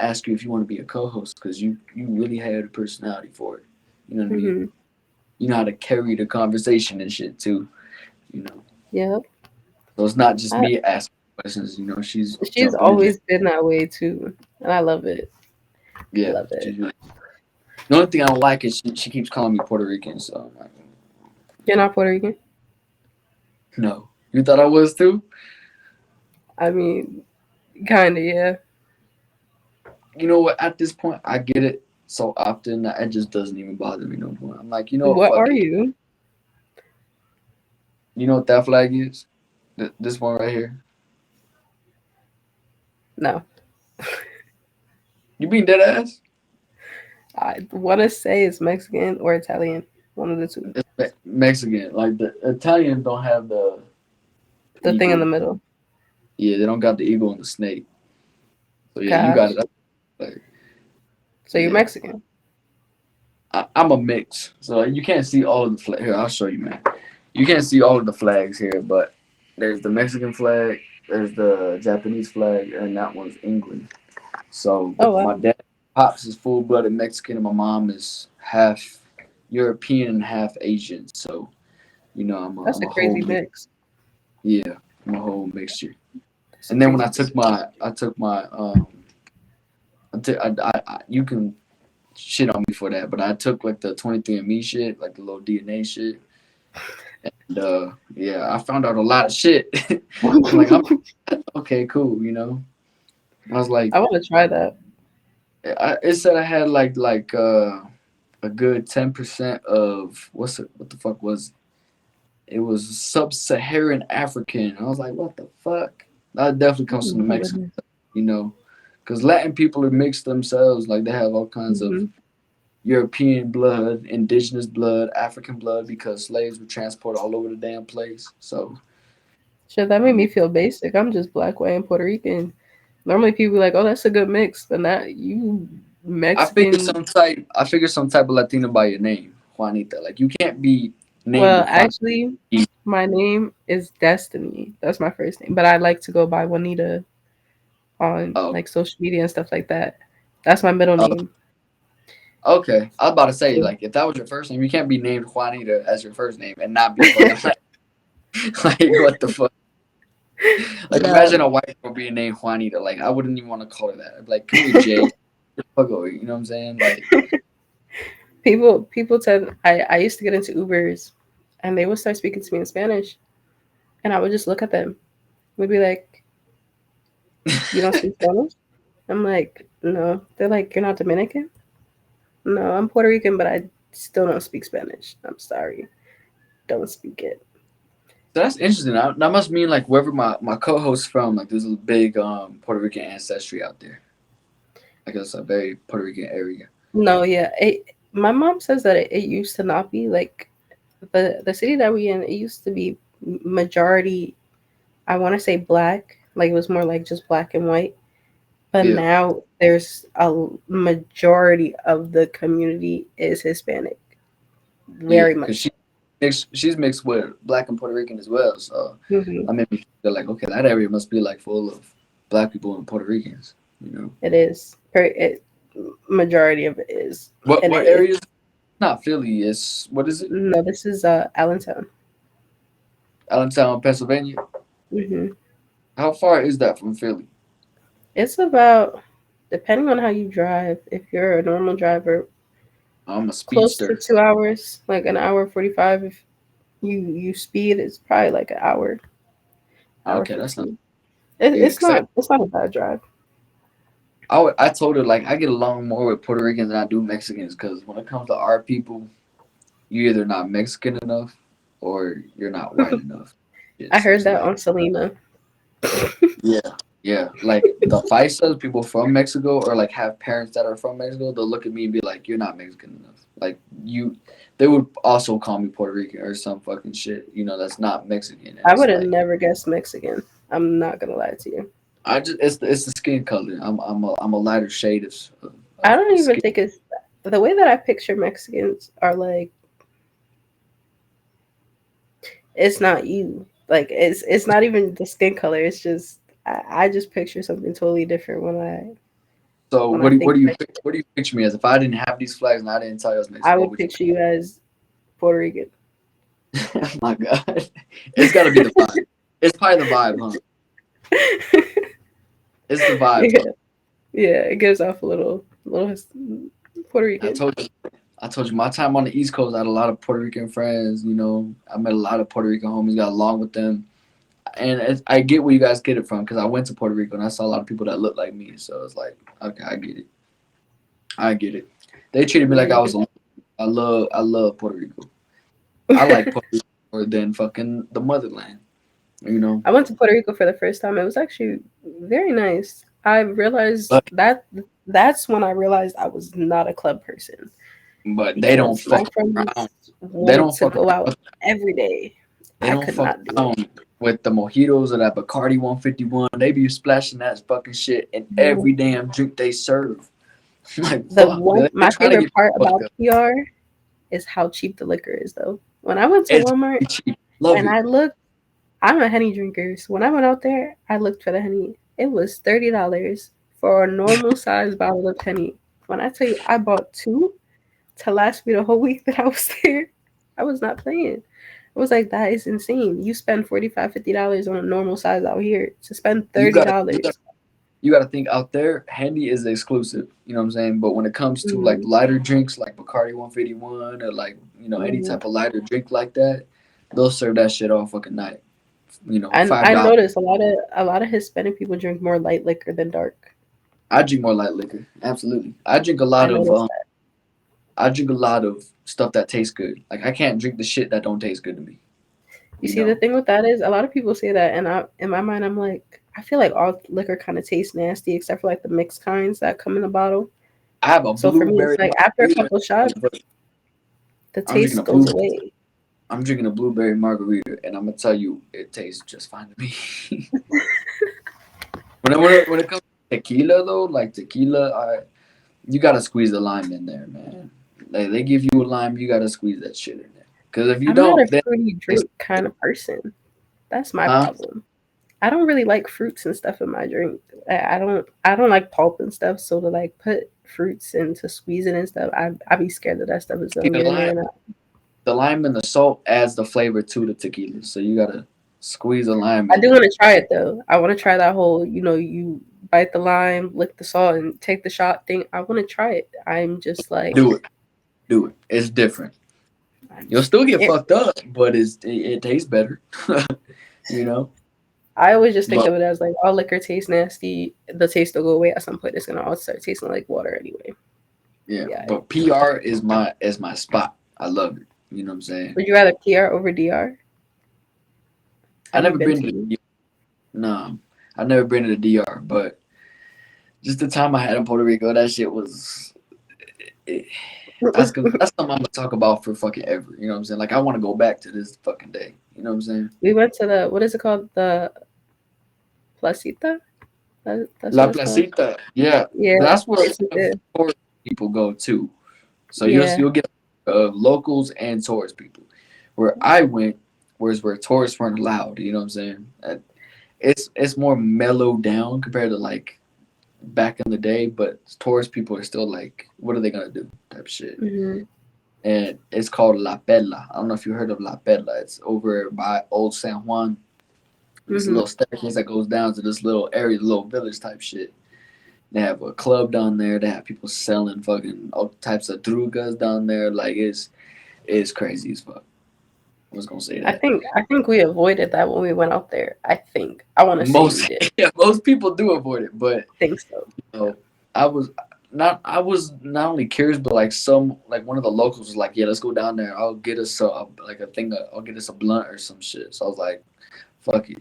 ask you if you want to be a co-host because you really had a personality for it. You know what I mean? Mhm. You know how to carry the conversation and shit too. You know, Yep. so it's not just I, me asking questions. You know, she's she's jumping in there. always been that way too, and I love it. I Yeah, love it. the only thing I don't like is she keeps calling me Puerto Rican. So I'm like, You're not Puerto Rican. no, you thought I was too. I mean, kinda, yeah. You know what? At this point, I get it so often that it just doesn't even bother me no more. I'm like, you know what? What Fuck are it. you? You know what that flag is? This one right here. No, You being dead ass? I want to say it's Mexican or Italian, one of the two. It's Mexican. Like the Italians don't have the The thing in the eagle. middle. Yeah, they don't got the eagle and the snake. So yeah, you got Gosh. it. Like, So you're yeah, Mexican. I'm a mix. So you can't see all of the flag here. I'll show you, man. You can't see all of the flags here, but there's the Mexican flag, there's the Japanese flag, and that one's England. So Oh my wow, dad, pops is full blooded Mexican, and my mom is half European and half Asian. So you know, that's I'm a a whole crazy mix. mix. Yeah, I'm a whole mixture. That's a And then when crazy mix. I took my you can shit on me for that, but I took like the 23andMe shit, like the little DNA shit, and yeah, I found out a lot of shit. I'm like, I'm okay, cool, you know. I was like, I want to try that. it said I had a good 10% of what the fuck was it? It was sub-Saharan African. I was like, what the fuck? That definitely comes from the Mexican, you know, because Latin people are mixed themselves. Like they have all kinds of Mm-hmm. European blood, indigenous blood, African blood, because slaves were transported all over the damn place. So, Shit, that I made mean, me feel basic. I'm just black, white, and Puerto Rican. Normally, people be like, "Oh, that's a good mix," but not you, Mexican. I figured some type of Latino by your name, Juanita. Like you can't be named Well, Juanita. actually, my name is Destiny. That's my first name, but I like to go by Juanita on Oh, like social media and stuff like that. That's my middle oh, name. okay. I was about to say, So, like, if that was your first name, you can't be named Juanita as your first name and not be fucking like what the fuck? Like, imagine no, a white girl being named Juanita. Like, I wouldn't even want to call her that. I'd be like, come here, Jay. Fuck over, you know what I'm saying? Like, people tend. I used to get into Ubers, and they would start speaking to me in Spanish, and I would just look at them. We'd be like, "You don't speak Spanish?" I'm like, "No." They're like, "You're not Dominican?" No, I'm Puerto Rican, but I still don't speak Spanish. I'm sorry, don't speak it. that's interesting. That must mean like wherever my co-host's from, like there's a big Puerto Rican ancestry out there. Like it's a very Puerto Rican area. No, yeah. My mom says that it used to not be like the city that we in. It used to be majority. I want to say black. Like it was more like just black and white. But Yeah, now there's a majority of the community is Hispanic. yeah. Very Cause much. she's mixed with black and Puerto Rican as well. So Hmm. I made me feel like okay, that area must be like full of black people and Puerto Ricans. You know, It is. Majority of it is, and what it is. area? Not Philly. It's what is it? No, this is Allentown. Allentown, Pennsylvania. Hmm. How far is that from Philly? It's about, depending on how you drive. If you're a normal driver, I'm a close to speedster. 2 hours, like an hour 45. If you speed, it's probably like an hour, hour Okay, that's not 15. yeah. It's not a bad drive. I told her like I get along more with Puerto Ricans than I do Mexicans because when it comes to our people, you're either not Mexican enough or you're not white enough. Yeah, I so heard it's that like on Selena. Yeah, yeah. Like the paisas, people from Mexico, or like have parents that are from Mexico, they'll look at me and be like, "You're not Mexican enough." Like you, they would also call me Puerto Rican or some fucking shit. That's not Mexican, and I it's would have like never guessed Mexican. I'm not gonna lie to you. it's the skin color. I'm a lighter shade I of don't even skin. think it's the way that I picture Mexicans are like it's not you. Like it's not even the skin color. It's just I just picture something totally different So when I what think do you Mexican. what do you picture me as? If I didn't have these flags and I didn't tell you I was I Mexican, what would would you? picture you as Puerto Rican. Oh my God, it's got to be the vibe. It's probably the vibe, huh? It's the vibe, Yeah, huh? yeah, it gives off a little Puerto I Rican. told you. I told you my time on the East Coast. I had a lot of Puerto Rican friends. I met a lot of Puerto Rican homies. Got along with them, and I get where you guys get it from because I went to Puerto Rico and I saw a lot of people that look like me. So it's like, okay, I get it. I get it. They treated me like I was. Mhm. I love Puerto Rico. I like Puerto Rico more than fucking the motherland. You know, I went to Puerto Rico for the first time. It was actually very nice. I realized but that's when I realized I was not a club person they don't because my fuck around. friends They wanted don't to fuck go out around. every day. They I don't could fuck not do it. around with the mojitos or that Bacardi 151. They be splashing that fucking shit in Mhm. every damn drink they serve. I'm like, The fuck, one man. They my trying to favorite get part fucked about up. PR is how cheap the liquor is though. When I went to It's Walmart cheap. Love and it. I looked, I'm a Henny drinker, so when I went out there, I looked for the Henny. It was $30 for a normal size bottle of Henny. When I tell you I bought two to last me the whole week that I was there, I was not playing. I was like, that is insane. You spend $45, $50 on a normal size out here to spend You thirty gotta, you gotta, dollars. you gotta think out there. Handy is exclusive. You know what I'm saying? But when it comes to like Mm-hmm. lighter drinks, like Bacardi 151 or like any Mm-hmm. type of lighter drink like that, they'll serve that shit all fucking night. And I $5. noticed a lot of Hispanic people drink more light liquor than dark. I drink more light liquor. Absolutely. I noticed that. I drink a lot of stuff that tastes good. Like I can't drink the shit that don't taste good to me. You You see, the know, thing with that is a lot of people say that, and in my mind, I'm like, I feel like all liquor kind of tastes nasty, except for like the mixed kinds that come in a bottle. I have a So for me, it's blueberry like after a margarita. couple shots, the I'm drinking a taste goes blue. away. I'm drinking a blueberry margarita, and I'm gonna tell you, it tastes just fine to me. when it comes to tequila though, like tequila, you gotta squeeze the lime in there, man. Like they give you a lime, you gotta squeeze that shit in there. Because if you I'm not a don't, then fruity it's drink kind of person. That's my huh? problem. I don't really like fruits and stuff in my drink. I don't like pulp and stuff. So to like put fruits and to squeeze it and stuff, I be scared that stuff is See, gonna get in there. And the lime and the salt adds the flavor to the tequila. So you gotta squeeze the lime I in do there. want to try it though. I want to try that whole, you bite the lime, lick the salt, and take the shot thing. I want to try it. I'm just like, Do it. Do it. It's different. I'm You'll still get scared. fucked up, but it tastes better. you know. I always just think But of it as like, all liquor tastes nasty. The taste will go away at some point. It's gonna all start tasting like water anyway. yeah, Yeah. but PR is my spot. I love it. You know what I'm saying? Would you rather PR over DR? I Have you never been been to to you? the no, I never been to the DR, but just the time I had in Puerto Rico, that shit was. It, that's something I'm gonna talk about for fucking ever. You know what I'm saying? Like I want to go back to this fucking day. You know what I'm saying? We went to the what is it called? The Placita? That's La what it's called. Placita. Yeah, Yeah, that's where it's good. tourist people go too. So you'll Yeah. you'll get locals and tourist people. Where I went was where tourists weren't allowed. You know what I'm saying? It's more mellowed down compared to like back in the day, but tourist people are still like, what are they gonna do? Type shit. Hmm. And it's called La Perla. I don't know if you heard of La Perla. It's over by Old San Juan. It's a Hmm. little staircase that goes down to this little area, little village type shit. They have a club down there. They have people selling fucking all types of drugas down there. Like it's crazy as fuck. I was gonna say I that. think I think we avoided that when we went out there. I want to say we Most did. yeah, most people do avoid it, but Think so. know, I was I was not only curious, but like one of the locals was like, yeah, let's go down there. I'll get us like a thing. I'll get us a blunt or some shit. So I was like, fuck it.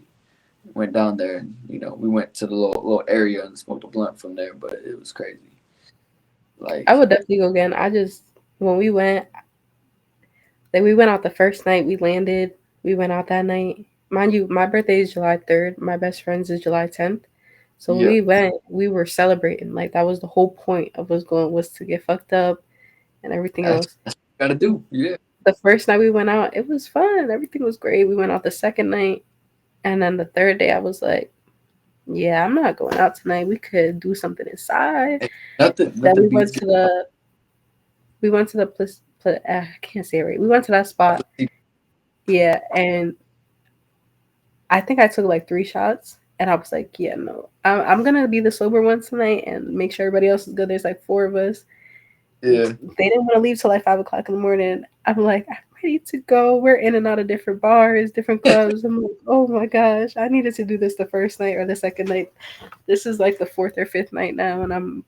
went down there, and we went to the little area and smoked a blunt from there. But it was crazy. I Like, would definitely go again. I just when we went, like we went out the first night we landed. We went out that night. Mind you, my birthday is July 3rd. My best friend's is July 10th. So when yeah, we went, we were celebrating. Like that was the whole point of us going was to get fucked up and everything else. that's what you gotta do. Yeah, The first night we went out, it was fun. Everything was great. We went out the second night, and then the third day, I was like, "Yeah, I'm not going out tonight. We could do something inside." hey, nothing Then nothing beats getting we went to the I can't say it right. We went to that spot, yeah, and I think I took like 3 shots, and I was like, "Yeah, no, I'm gonna be the sober one tonight and make sure everybody else is good." There's like 4 of us. yeah. They didn't want to leave till like 5 o'clock in the morning. I'm like, I'm ready to go. We're in and out of different bars, different clubs. I'm like, oh my gosh, I needed to do this the first night or the second night. This is like the fourth or fifth night now, and I'm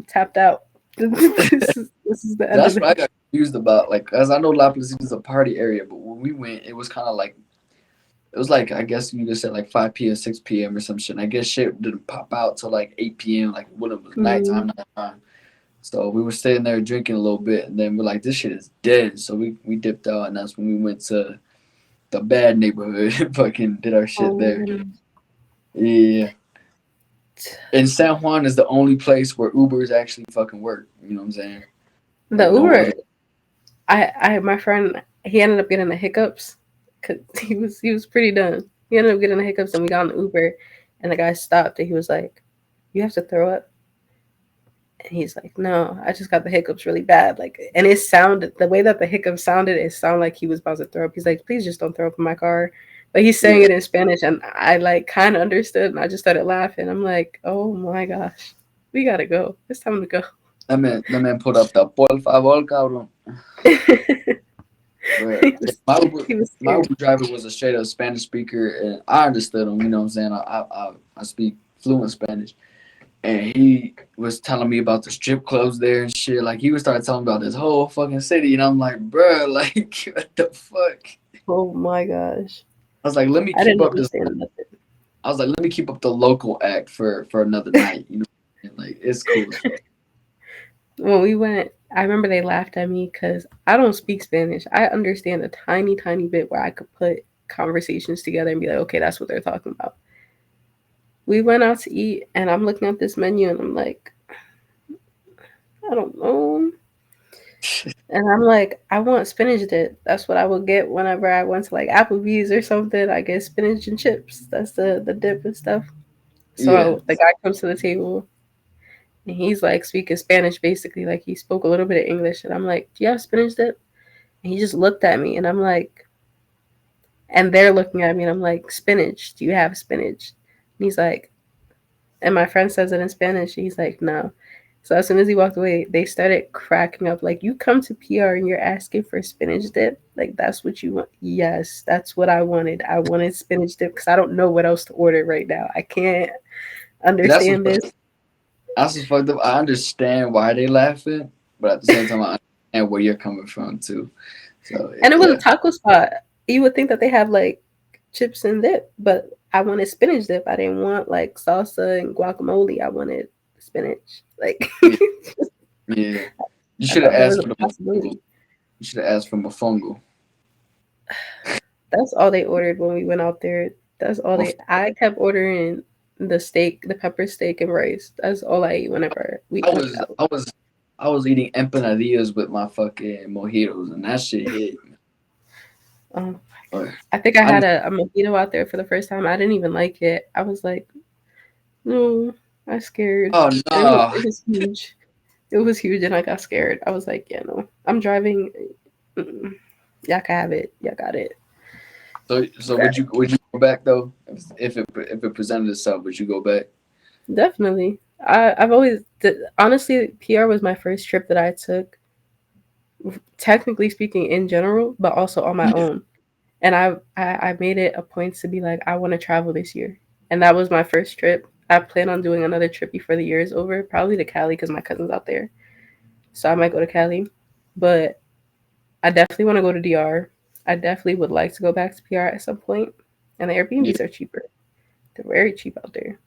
tapped out. This is the end of That's what I it. got confused about. Like, as I know, La Plaza is a party area, but when we went, it was kind of like it was like I guess you just said like 5 p.m., 6 p.m. or some shit. And I guess shit didn't pop out till like 8 p.m. Like when it was Mm, nighttime. So we were sitting there drinking a little bit, and then we're like, this shit is dead. So we dipped out, and that's when we went to the bad neighborhood, and fucking did our oh shit my there. goodness. Yeah. And San Juan is the only place where Ubers actually fucking work. You know what I'm saying? The Like no Uber, other. my friend, he ended up getting the hiccups because he was pretty done. He ended up getting the hiccups, and we got on the Uber, and the guy stopped, and he was like, "You have to throw up." And he's like, "No, I just got the hiccups really bad." Like, and it sounded the way that the hiccups sounded, it sounded like he was about to throw up. He's like, "Please just don't throw up in my car." But he's saying Yeah. it in Spanish, and I like kind of understood, and I just started laughing. I'm like, "Oh my gosh, we gotta go. It's time to go." That man put up the por favor, cabrón. But he was he was My scared. Uber driver was a straight up Spanish speaker, and I understood him. You know what I'm saying? I speak fluent Spanish, and he was telling me about the strip clubs there and shit. Like he was started telling me about this whole fucking city, and I'm like, bruh, like what the fuck? Oh my gosh, I was like, let me I keep didn't up this. understand nothing. I was like, let me keep up the local act for another night. You know, and like it's cool as fuck. When we went, I remember they laughed at me because I don't speak Spanish. I understand a tiny, tiny bit where I could put conversations together and be like, okay, that's what they're talking about. We went out to eat, and I'm looking at this menu, and I'm like, I don't know. And I'm like, I want spinach dip. That's what I would get whenever I went to like Applebee's or something. I get spinach and chips. That's the dip and stuff. Yeah, So the guy comes to the table, and he's like speaking Spanish basically. Like he spoke a little bit of English. And I'm like, do you have spinach dip? And he just looked at me, and I'm like, and they're looking at me, and I'm like, spinach. Do you have spinach? And he's like, and my friend says it in Spanish. He's like, no. So as soon as he walked away, they started cracking up. Like, you come to PR and you're asking for spinach dip? Like, that's what you want? Yes, that's what I wanted. I wanted spinach dip because I don't know what else to order right now. I can't that's what understand this. that's what's fucked up. I understand why they laughing, but at the same time, I understand where you're coming from too. So And it was a yeah, taco spot. You would think that they have like chips and dip, but I wanted spinach dip. I didn't want like salsa and guacamole. I wanted spinach. Like, yeah, yeah. You I should have thought there was asked a for the mofongo. possibility. You should have asked for mofongo. That's all they ordered when we went out there. That's all they. I kept ordering the steak, the pepper steak and rice. That's all I ate whenever we I went was out. I was I was eating empanadillas with my fucking mojitos, and that shit hit. Um, Or I think I I had just a mojito out there for the first time. I didn't even like it. I was like, no, I'm scared. oh It was, no. it was huge. It was huge, and I got scared. I was like, yeah, no, I'm driving. Mm-mm. Y'all can have it. Y'all got it. So would you go back though if it presented itself? Would you go back? Definitely. I've always honestly PR was my first trip that I took, technically speaking, in general, but also on my Yeah, own. And I made it a point to be like, I want to travel this year, and that was my first trip. I plan on doing another trip before the year is over, probably to Cali because my cousin's out there, so I might go to Cali. But I definitely want to go to DR. I definitely would like to go back to PR at some point, and the yeah, Airbnbs are cheaper. They're very cheap out there.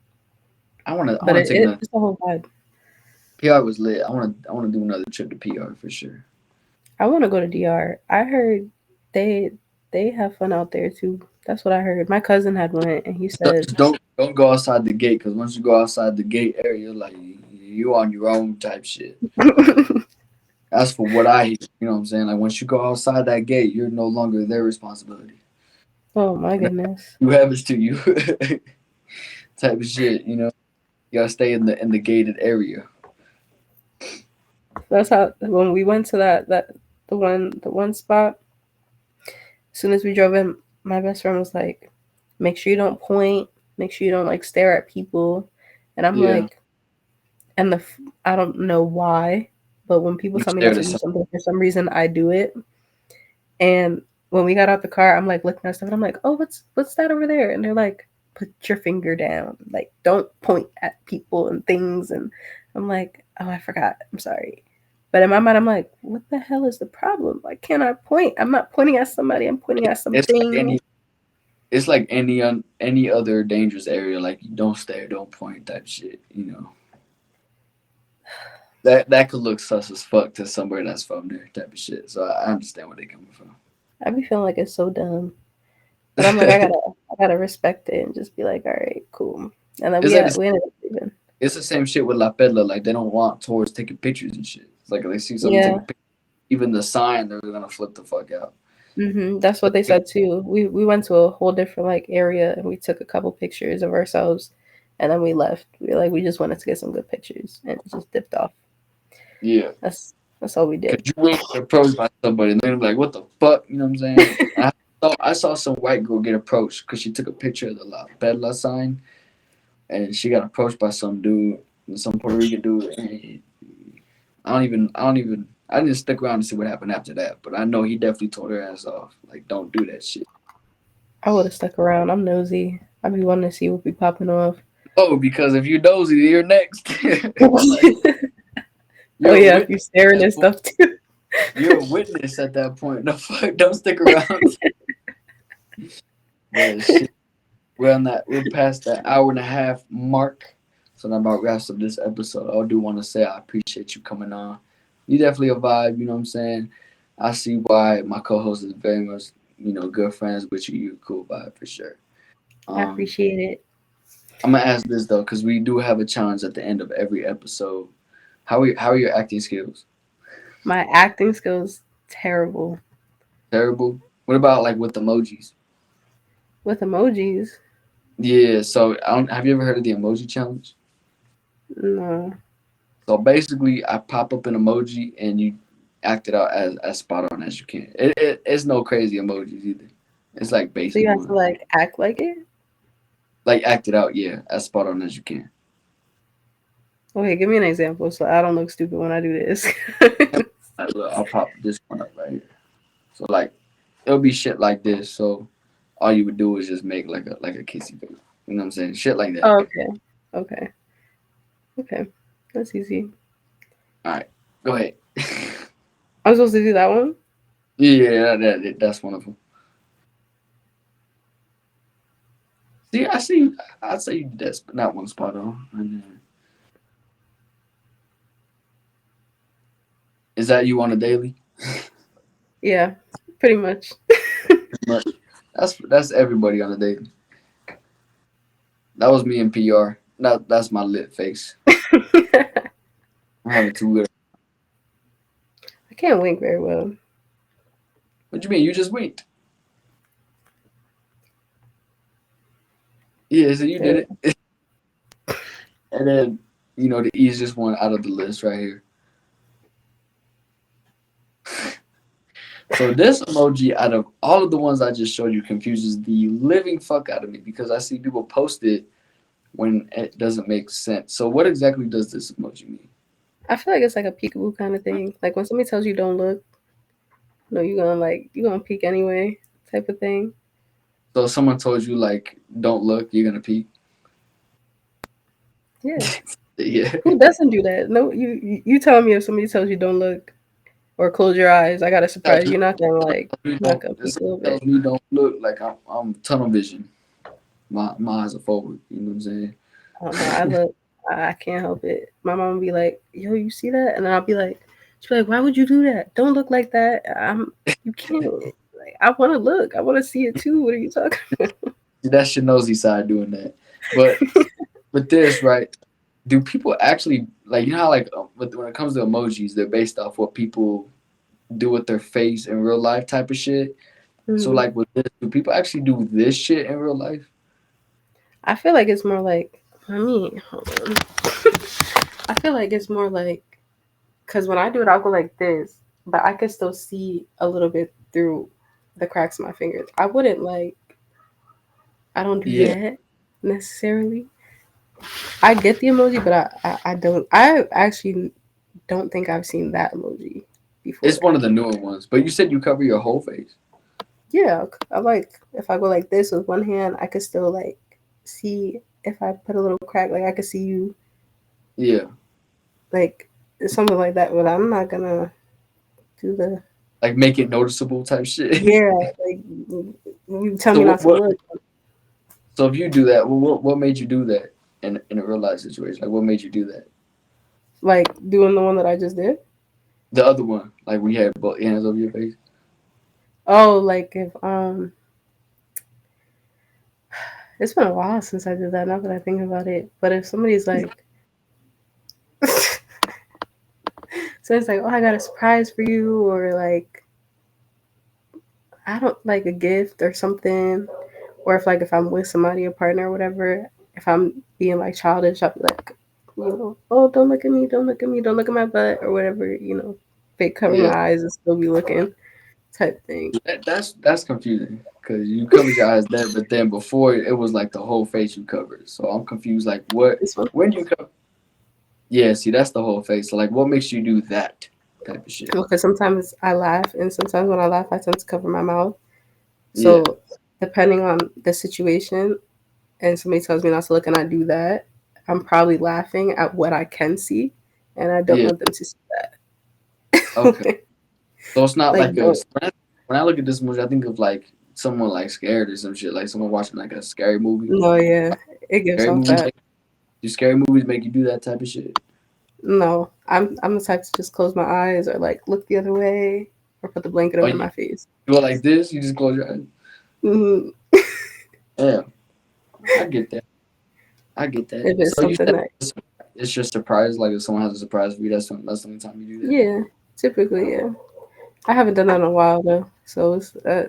I wanna But take another. it's the whole vibe. PR was lit. I wanna do another trip to PR for sure. I want to go to DR. I heard they they have fun out there too. That's what I heard. My cousin had went and he said, Just don't go outside the gate because once you go outside the gate area, like you on your own type shit. That's for what I hear. You know what I'm saying? Like once you go outside that gate, you're no longer their responsibility. "Oh my Whatever goodness." you have is to you. Type of shit. You know, you gotta stay in the gated area. That's how when we went to that the one spot. As soon as we drove in, my best friend was like, "Make sure you don't point. Make sure you don't like stare at people." And I'm Yeah, like, and I don't know why, but when people you tell me not stared to at do some. something for some reason, I do it. And when we got out the car, I'm like looking at stuff, and I'm like, "Oh, what's that over there?" And they're like, "Put your finger down. Like, don't point at people and things." And I'm like, "Oh, I forgot. I'm sorry." But in my mind, I'm like, "What the hell is the problem? Why can't I point? I'm not pointing at somebody. I'm pointing at It's like something." it's like any other dangerous area. Like you don't stare, don't point type shit. You know that could look sus as fuck to somebody that's from there type of shit. So I understand where they coming from. I be feeling like it's so dumb, but I'm like, I gotta respect it and just be like, "All right, cool." And then It's like we ended up leaving. it's the same shit with La Pedla. Like they don't want tourists taking pictures and shit. It's like if they see someone Yeah. taking pictures, even the sign, they're gonna flip the fuck out. That's what they said too. We went to a whole different like area and we took a couple pictures of ourselves, and then we left. We just wanted to get some good pictures and just dipped off. Yeah, That's all we cause did. you will get approached by somebody and they're like, "What the fuck?" You know what I'm saying? I saw some white girl get approached because she took a picture of the La Pedla sign, and she got approached by some dude, some Puerto Rican dude. And I didn't stick around to see what happened after that, but I know he definitely told her ass off. Like, don't do that shit. I would have stuck around. I'm nosy. I'd be wanting to see what be popping off. Oh, because if you nosy, you're next. Like, Oh you're a yeah, if witness you staring at and that point. stuff too. You're a witness at that point. No fuck, don't stick around. But shit, we're past that hour and a half mark. So that about wraps up this episode. I do want to say I appreciate you coming on. You definitely a vibe, you know what I'm saying? I see why my co-host is very much, good friends with you. You're a cool vibe for sure. I Um, appreciate it. I'm gonna ask this though, because we do have a challenge at the end of every episode. How are your acting skills? My acting skills terrible Terrible. What about like with emojis? with emojis. Yeah. So have you ever heard of the emoji challenge? No. So basically, I pop up an emoji and you act it out as spot on as you can. It's no crazy emojis either. It's like So basic you have to ones. like act like it. Like act it out, yeah, as spot on as you can. Okay, give me an example so I don't look stupid when I do this. Like, look, I'll pop this one up right here. So like, it'll be shit like this. So all you would do is just make like a kissy face. You know what I'm saying? Shit like that. Oh, okay. Okay. Okay. That's easy. All right, go ahead. I'm supposed to do that one? Yeah, that's one of them. See, I see. I'd say you did that one spot on. And then, is that you on a daily? Yeah, pretty much. But that's everybody on a daily. That was me in PR. That's my lit face. I I'm having too good. can't wink very well. What you mean? You just winked. Yeah, so you Yeah. did it. And then the easiest one out of the list right here. So this emoji out of all of the ones I just showed you confuses the living fuck out of me because I see people post it when it doesn't make sense. So what exactly does this emoji mean? I feel like it's like a peekaboo kind of thing. Like when somebody tells you don't look, no, you're gonna peek anyway, type of thing. So if someone told you like don't look, you're gonna peek. Yeah. Yeah. Who doesn't do that? No, you tell me if somebody tells you don't look or close your eyes, I got a Now, surprise. You're not gonna if peek a little someone tells bit. me don't look like I'm tunnel vision. my eyes are forward. You know what I'm saying? I don't know. I look. I can't help it. My mom would be like, "Yo, you see that?" And then I'll be like, "She'll be like, why would you do that? Don't look like that. You can't. Like, I want to look. I want to see it too. What are you talking That's your nosy side doing that. But with this, right? Do people actually like, you know how like when it comes to emojis, they're based off what people do with their face in real life type of shit. So Mhm. like with this, do people actually do this shit in real life? I feel like it's more like. I mean, hold on. I feel like it's more like because when I do it, I'll go like this, but I can still see a little bit through the cracks of my fingers. I wouldn't like. I don't do Yeah, that necessarily. I get the emoji, but I don't. I actually don't think I've seen that emoji it's before. one of the newer ones. But you said you cover your whole face. Yeah, I like if I go like this with one hand, I could still like see if I put a little crack, like I could see you, Yeah, like something like that. But I'm not gonna do the like make it noticeable type shit. yeah, like you tell So me not to look, so if you do that, well, what made you do that in a real life situation? Like what made you do that? like doing the one that I just did. The other one, like when you had both hands over your face. Oh, like if it's been a while since I did that. Now that I think about it, but if somebody's like, so it's like, oh, I got a surprise for you, or like I don't like a gift or something, or if I'm with somebody, a partner or whatever, if I'm being like childish, I'll be like, oh, don't look at me, don't look at me, don't look at my butt or whatever, fake cover Yeah, my eyes and still be looking type thing. that's confusing because you covered your eyes there, but then before it was like the whole face you covered. So I'm confused. Like what? This one, When you cover? Yeah, see, that's the whole face. So like, what makes you do that type of shit? because sometimes I laugh, and sometimes when I laugh, I tend to cover my mouth. Yeah, So depending on the situation, and somebody tells me not to look, and I do that, I'm probably laughing at what I can see, and I don't yeah. want them to see Okay. that. So it's not Like, like a. When I look at this movie, I think of like someone like scared or some shit. Like someone watching like a scary movie. no, yeah, it gives Scary off movies that. make do scary movies make you do that type of shit? No, I'm the type to just close my eyes or like look the other way or put the blanket Oh, over you my face. go like this, you just close your eyes. Hmm. Yeah, I get that. I get that. If it's So you something said that, it's just surprise. Like if someone has a surprise for you, that's the only time you do yeah, typically, yeah. I haven't done that in a while though, so it's I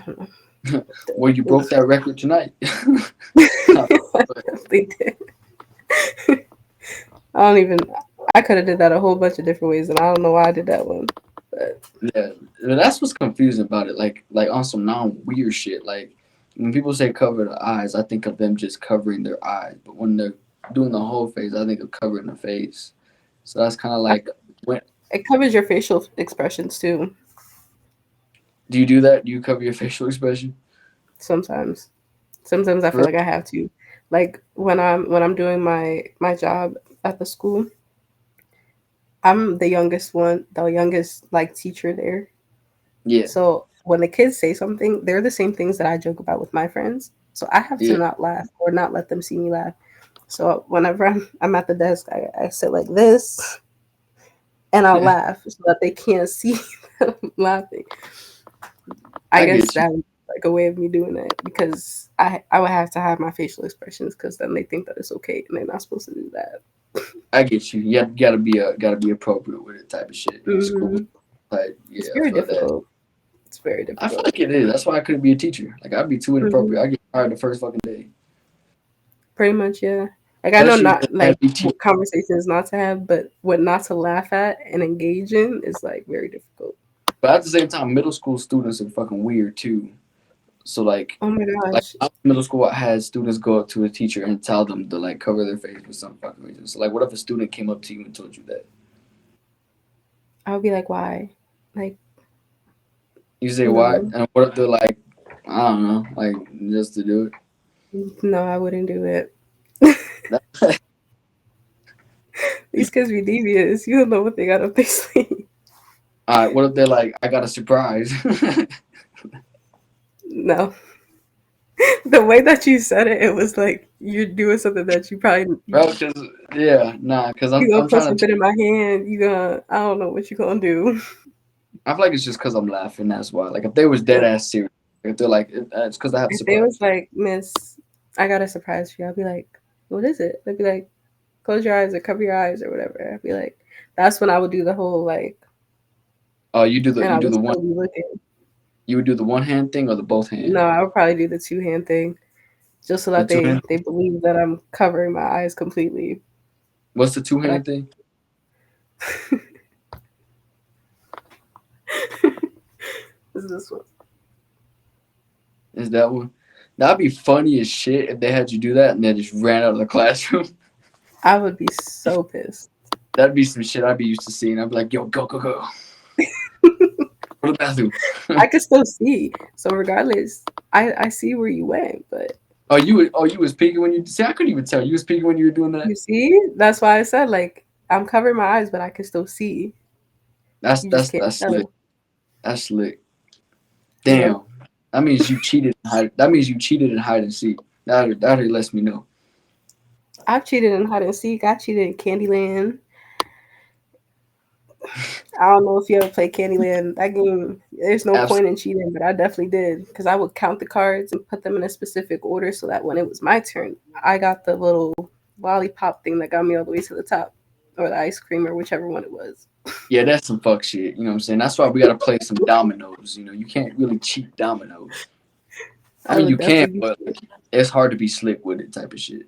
don't know. that. Well, you broke that record tonight. I definitely did. I don't even. I could have did that a whole bunch of different ways, and I don't know why I did that one. But Yeah, that's what's confusing about it. Like on some non weird shit. Like when people say cover the eyes, I think of them just covering their eyes. But when they're doing the whole face, I think of covering the face. So that's kind of I, like, when it covers your facial expressions too. do you do that? Do you cover your facial expression? Sometimes, sometimes I For feel real? like I have to. Like when I'm doing my job at the school, I'm the youngest one, the youngest like teacher there. Yeah, So when the kids say something, they're the same things that I joke about with my friends. So I have to yeah, not laugh or not let them see me laugh. So whenever I'm at the desk, I sit like this and I'll laugh so that they can't see that I'm laughing. I I guess get you. that was like a way of me doing that because I would have to have my facial expressions because then they think that it's okay and they're not supposed to do that. I get you. Gotta be appropriate with it type of shit in school. Hmm. Like It's yeah, I very feel that. difficult. It's very I feel difficult. like it is. That's why I couldn't be a teacher. Like I'd be too Hmm. inappropriate. I get fired the first fucking day. Pretty much, yeah. Like I know Especially not because I like be teaching. what conversations not to have, but what not to laugh at and engage in is like very difficult. But at the same time, middle school students are fucking weird too. So Oh my like gosh. middle school, I had students go up to a teacher and tell them to like cover their face for some fucking reason. So like, what if a student came up to you and told you that? I would be like, why? Like, You say why? no. And what if they're like, I don't know, like just to do No, I wouldn't do it. it. These kids be devious. You don't know what they got up their sleeve. All right, what if they're like, I got a surprise? No. The way that you said it, it was like you're doing something that you probably bro. Cause cause you gonna I'm put trying to. something in my hand. You gonna I don't know what you gonna do. I feel like it's just cause I'm laughing. That's why. Like if they was dead ass serious, if they're like, it's cause I have a If they was surprise. like, Miss, I got a surprise for you, I'll be like, what is it? They'd be like, close your eyes or cover your eyes or whatever. I'd be like, that's when I would do the whole like, Oh, and I you do would the one. still be looking. You would do the one hand thing or the both hand. No, I would probably do the 2 hand thing, just so The that two hand. they believe that I'm covering my eyes completely. What's the two But hand thing? is this one? Is that one? That'd be funny as shit if they had you do that and then just ran out of the classroom. I would be so pissed. That'd be some shit I'd be used to seeing. I'd be like, yo, go, go, go. Go to the bathroom. I could still see, so regardless, I see where you went. But You was peeking when you see I couldn't even tell. You was peeking when you were doing that? you see, that's why I said like I'm covering my eyes, but I can still see. That's You just that's can't that's slick. tell. That's slick. Yep. Damn. That means you cheated that means you cheated in hide and seek. That lets me know. I've cheated in hide and seek. I cheated in Candyland. I don't know if you ever played Candyland. That game, there's no point Absolutely. in cheating, but I definitely did because I would count the cards and put them in a specific order so that when it was my turn, I got the little lollipop thing that got me all the way to the top, or the ice cream, or whichever one it was. Yeah, that's some fuck shit. You know what I'm saying? That's why we gotta play some dominoes. You know, you can't really cheat dominoes. I I mean, would you can, definitely be but it's hard to be slick with it, type of shit.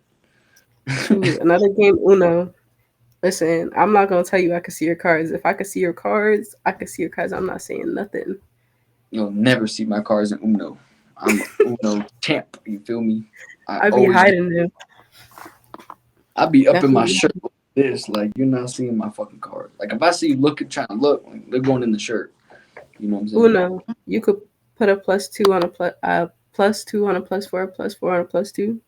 shoot. Another game, Uno. Listen, I'm not gonna tell you I can see your cards. If I could see your cards, I could see your cards. I'm not saying nothing. You'll never see my cards in Uno. I'm a Uno champ. You feel me? I I'd be always be. hiding them. I be up in my Definitely. shirt like this. Like you're not seeing my fucking card. Like if I see you looking, trying to look, like, they're going in the shirt. You know what I'm saying? Uno. You could put a +2 on a +2 on a +4, a +4 on a +2.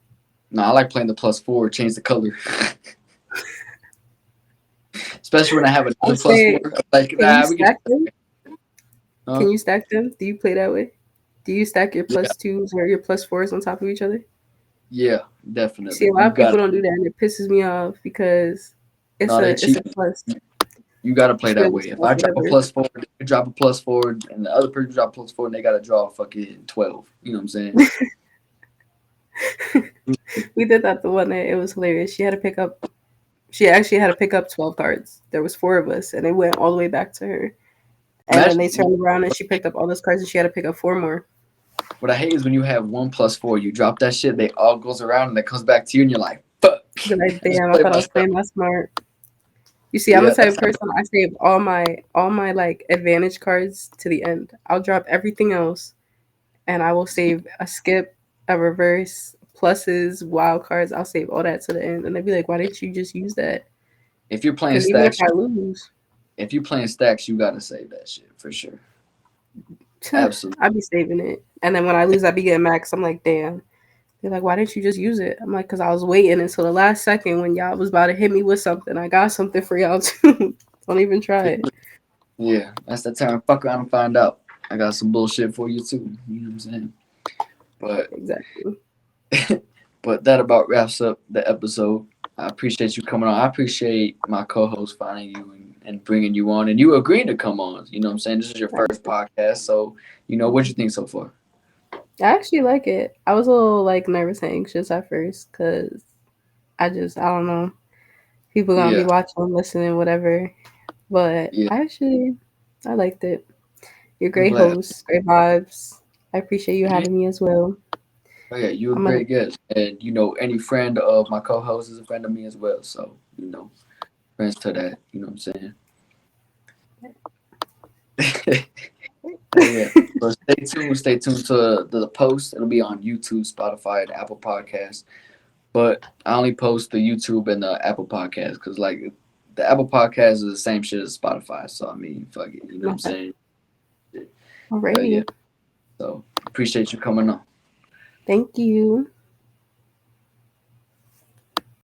No, I like playing the +4. Change the color. Especially when I have I'll another +4. say, Like can you nah, we can. stack them? Huh? Can you stack them? Do you play that way? Do you stack your Yeah, +2s or your +4s on top of each other? yeah, See, definitely. a lot You of people got don't do that, and it pisses me off because no, they it's cheat. a plus. You got to play It's that really way. If plus I drop a whatever. +4, you drop a +4, and the other person drop a +4, and they got to draw a fucking 12. You know what I'm saying? We did that the one day. It was hilarious. She actually had to pick up 12 cards. There was four of us, and it went all the way back to her. And then they Imagine turned around and she picked up all those cards, and she had to pick up four more. what I hate is when you have one +4, you drop that shit, they all goes around, and it comes back to you, and you're like, fuck. Be like, I just damn, I played thought I my was stuff. playing my smart. You see, I'm the Yeah, type of person I save all my like advantage cards to the end. I'll drop everything else, and I will save a skip, a reverse, pluses, wild cards. I'll save all that to the end, and they'd be like, "Why didn't you just use that?" if you're playing Because even if stacks, I lose, you gotta save that shit for sure. Absolutely. I'd be saving it. And then when I lose, I'd be getting max. I'm like, damn. They're like, why didn't you just use it? I'm like, because I was waiting until the last second when y'all was about to hit me with something. I got something for y'all too. Don't even try it. Yeah, that's the time. Fuck around and find out. I got some bullshit for you too. You know what I'm saying? But Exactly. but that about wraps up the episode. I appreciate you coming on. I appreciate my co-host finding you and bringing you on, and you agreeing to come on. You know what I'm saying? This is your first podcast, so what you think so far? I actually like it. I was a little like nervous and anxious at first because I don't know. People gonna be Yeah, watching, listening, whatever. But yeah. I liked it. You're a I'm great glad. host, great vibes. I appreciate you Yeah, having me as well. yeah, you a I'm gonna great guest, and any friend of my co-host is a friend of me as well. So friends to that. You know what I'm saying? Yeah. So stay tuned. Stay tuned to the post. It'll be on YouTube, Spotify, and Apple Podcasts. But I only post the YouTube and the Apple Podcast because like the Apple Podcast is the same shit as Spotify. So I mean, fuck it. You know what I'm saying? Hell yeah. Alrighty. So appreciate you coming on. Thank you.